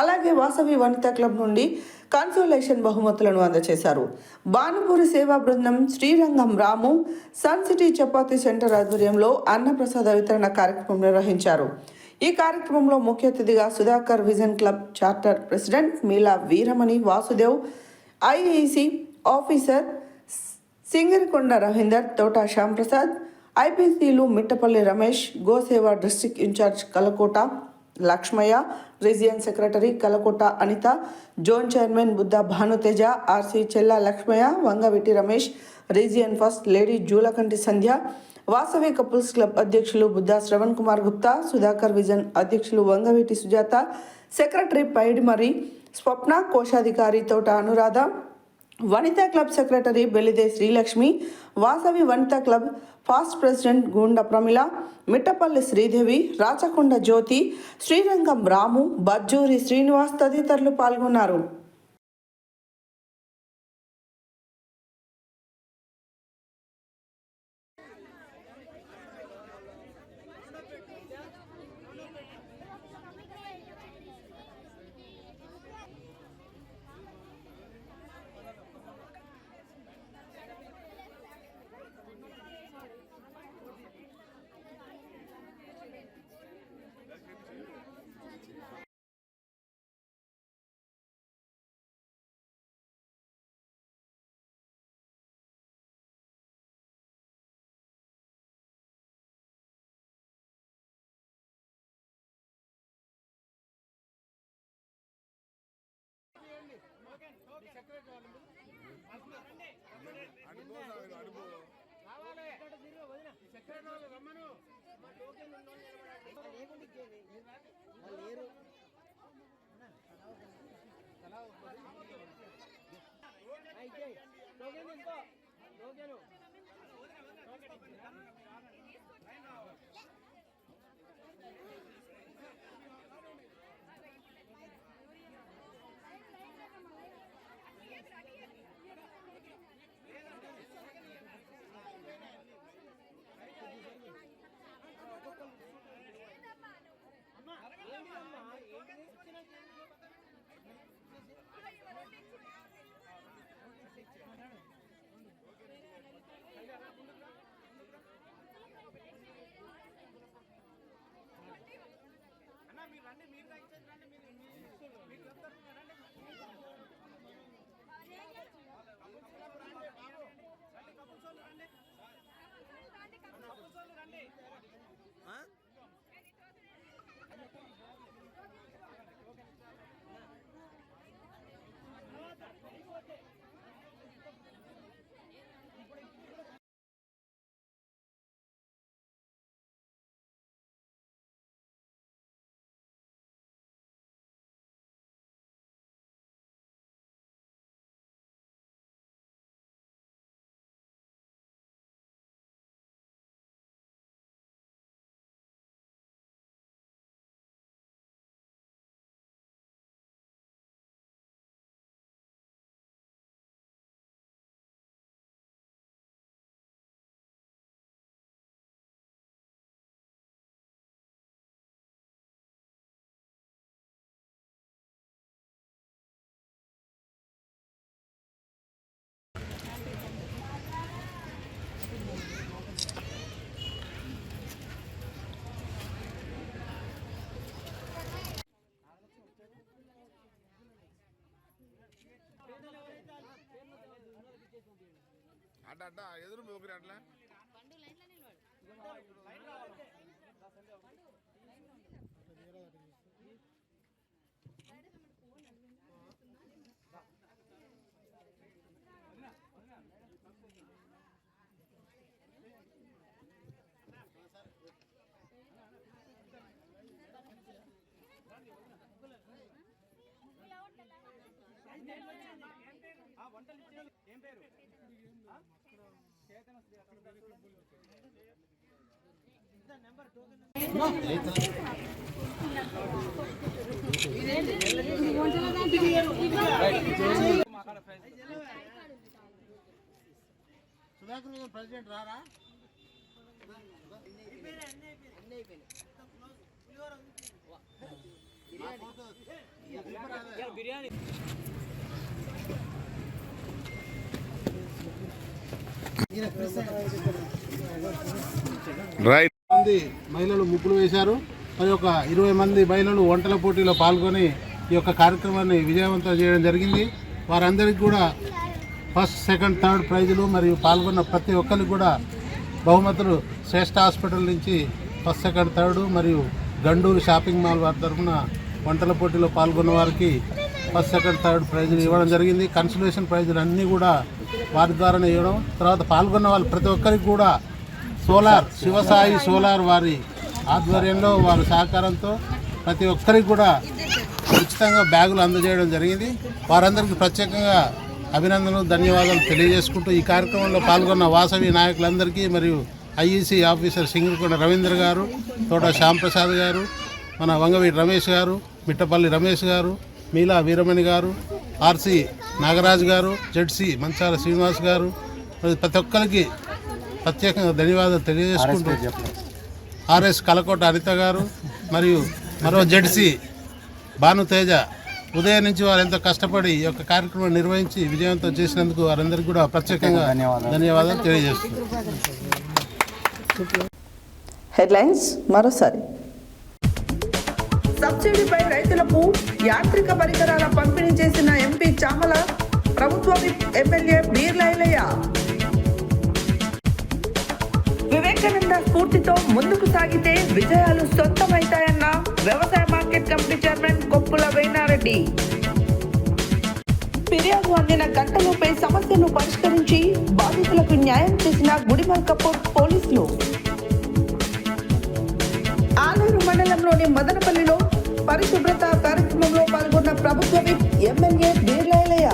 అలాగే వాసవి వనితా క్లబ్ నుండి కన్సోలేషన్ బహుమతులను అందజేశారు. భానుపూరి సేవా బృందం, Srirangam Ramu, sun city chapati centre ఆధ్వర్యంలో అన్నప్రసాద వితరణ కార్యక్రమం నిర్వహించారు. ఈ కార్యక్రమంలో ముఖ్య అతిథిగా Sudhakar vision club charter president Meela Veeramani Vasudev, IEC officer Singarikonda Ravinder, Thota Shyamprasad, ఐపీసీలు Mittapalli Ramesh, Goseva district incharge Kalakota Lakshmaiah, region secretary Kalakota Anitha, zone chairman Buddha Bhanuteja, RC Chella Lakshmaiah, Vangaveeti Ramesh, region first lady Julakanti Sandhya, Vasavi couples club అధ్యక్షులు బుద్ధ శ్రవణ్ కుమార్ గుప్తా, సుధాకర్ విజన్ అధ్యక్షులు వంగవీటి సుజాత, సెక్రటరీ పైడిమరి స్వప్న, కోశాధికారి Thota Anuradha, Vanitha club secretary Bellide Srilakshmi, Vasavi Vanitha club past president Gunda Pramila, Mittapalli Sridevi, Rachakonda Jyothi, Srirangam Ramu, Bajjuri Srinivas తదితరులు పాల్గొన్నారు. అట్ట ఎదురు పోకురి అట్లా ఏం పేరు సుధాకర్ ప్రెసిడెంట్ రారా బిర్యానీ రైట్ మంది మహిళలు ముగ్గులు వేశారు. మరి ఒక 20 మంది మహిళలు వంటల పోటీలో పాల్గొని ఈ యొక్క కార్యక్రమాన్ని విజయవంతం చేయడం జరిగింది. వారందరికీ కూడా ఫస్ట్, సెకండ్, థర్డ్ ప్రైజులు మరియు పాల్గొన్న ప్రతి ఒక్కరికి కూడా బహుమతులు శ్రేష్ఠ హాస్పిటల్ నుంచి ఫస్ట్, సెకండ్, థర్డ్ మరియు గండూరు షాపింగ్ మాల్ వారి తరఫున వంటల పోటీలో పాల్గొన్న వారికి ఫస్ట్ సెకండ్ థర్డ్ ప్రైజులు ఇవ్వడం జరిగింది. కన్సలేషన్ ప్రైజులు అన్నీ కూడా వారి ద్వారానే ఇవ్వడం. తర్వాత పాల్గొన్న వాళ్ళు ప్రతి ఒక్కరికి కూడా శివసాయి సోలార్ వారి ఆధ్వర్యంలో వారి సహకారంతో ప్రతి ఒక్కరికి కూడా ఉచితంగా బ్యాగులు అందజేయడం జరిగింది. వారందరికీ ప్రత్యేకంగా అభినందనలు ధన్యవాదాలు తెలియజేసుకుంటూ ఈ కార్యక్రమంలో పాల్గొన్న వాసవి నాయకులందరికీ మరియు ఐఈసీ ఆఫీసర్ సింగిరికొండ రవీంద్ర గారు, తోట శ్యాంప్రసాద్ గారు, మన వంగవీటి రమేష్ గారు, మిట్టపల్లి రమేష్ గారు, మీలా వీరమణి గారు, ఆర్సి నాగరాజు గారు, జెడ్సీ మంచాల శ్రీనివాస్ గారు, ప్రతి ఒక్కరికి ప్రత్యేకంగా ధన్యవాదాలు తెలియజేసుకుంటూ ఆర్ఎస్ కలకోట అనిత గారు మరియు మరో జెడ్సీ భానుతేజ ఉదయం నుంచి వారు ఎంతో కష్టపడి ఈ యొక్క కార్యక్రమం నిర్వహించి విజయవంతం చేసినందుకు వారందరికీ కూడా ప్రత్యేకంగా ధన్యవాదాలు తెలియజేస్తున్నారు. హెడ్లైన్స్ మరోసారి. సబ్సిడీపై రైతులకు యాంత్రిక పరికరాల పంపిణీ చేసిన ఎంపీ చామల, ప్రభుత్వ విప్ ఎమ్మెల్యే బీర్లైలయ్య. వివేకానంద స్ఫూర్తితో ముందుకు సాగితే విజయాలు సొంతమవుతాయన్న వ్యవసాయ market committee chairman Koppula Venareddy. ఫిర్యాదు అందిన గంటలోపే సమస్యను పరిష్కరించి బాధితులకు న్యాయం చేసిన గుడిమల్కపూర్ పోలీసులు. ఆలూరు మండలంలోని మదనపల్లిలో పరిశుభ్రత కార్యక్రమంలో పాల్గొన్న ప్రభుత్వ విప్ ఎమ్మెల్యే బీర్లైలయ్య.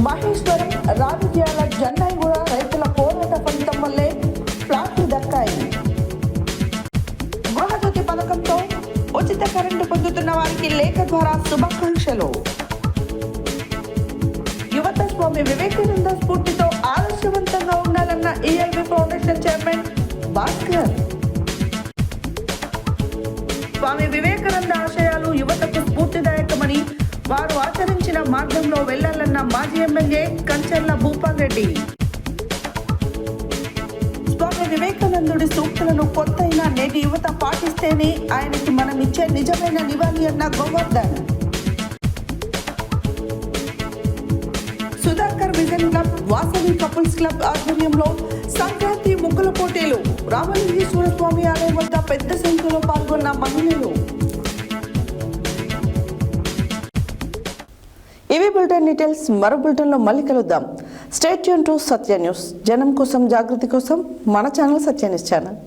మహేశ్వరం రాజకీయాల జన్నాయిగూడ రైతుల పోరాట ఫలితం వల్లే ఫ్లాట్లు దక్కాయి. గృహజ్యోతి పథకంతో ఉచిత కరెంటు పొందుతున్న వారికి లేఖ ద్వారా శుభాకాంక్షలు. యువత స్వామి వివేకానంద స్ఫూర్తితో ఆదర్శవంతంగా ఉండాలన్న ELV foundation chairman Bhaskar. Swami Vivekananda ఆశయాలు యువతకు స్ఫూర్తిదాయకమని, వారు ఆచరించిన మార్గంలో వెళ్లాలన్న మాజీ ఎమ్మెల్యే కంచర్ల భూపాల్ రెడ్డి. స్వామి వివేకానందుడి సూక్తులను కొత్తైన నేటి యువత పాటిస్తేనే ఆయనకి మనం ఇచ్చే నిజమైన నివాళి అన్న Govardhan. Sudhakar vision club, Vasavi couples club ఆధ్వర్యంలో సంక్రాంతి ముగ్గుల పోటీలు. రామలింగేశ్వర స్వామి ఆలయం వద్ద పెద్ద సంఖ్యలో పాల్గొన్న మహిళలు. ఇవి బులెటిన్ డీటెయిల్స్. మరో బులెటిన్లో మళ్ళీ కలుద్దాం. Stay tune to Satya news. జనం కోసం, జాగృతి కోసం మన ఛానల్ సత్య న్యూస్ ఛానల్.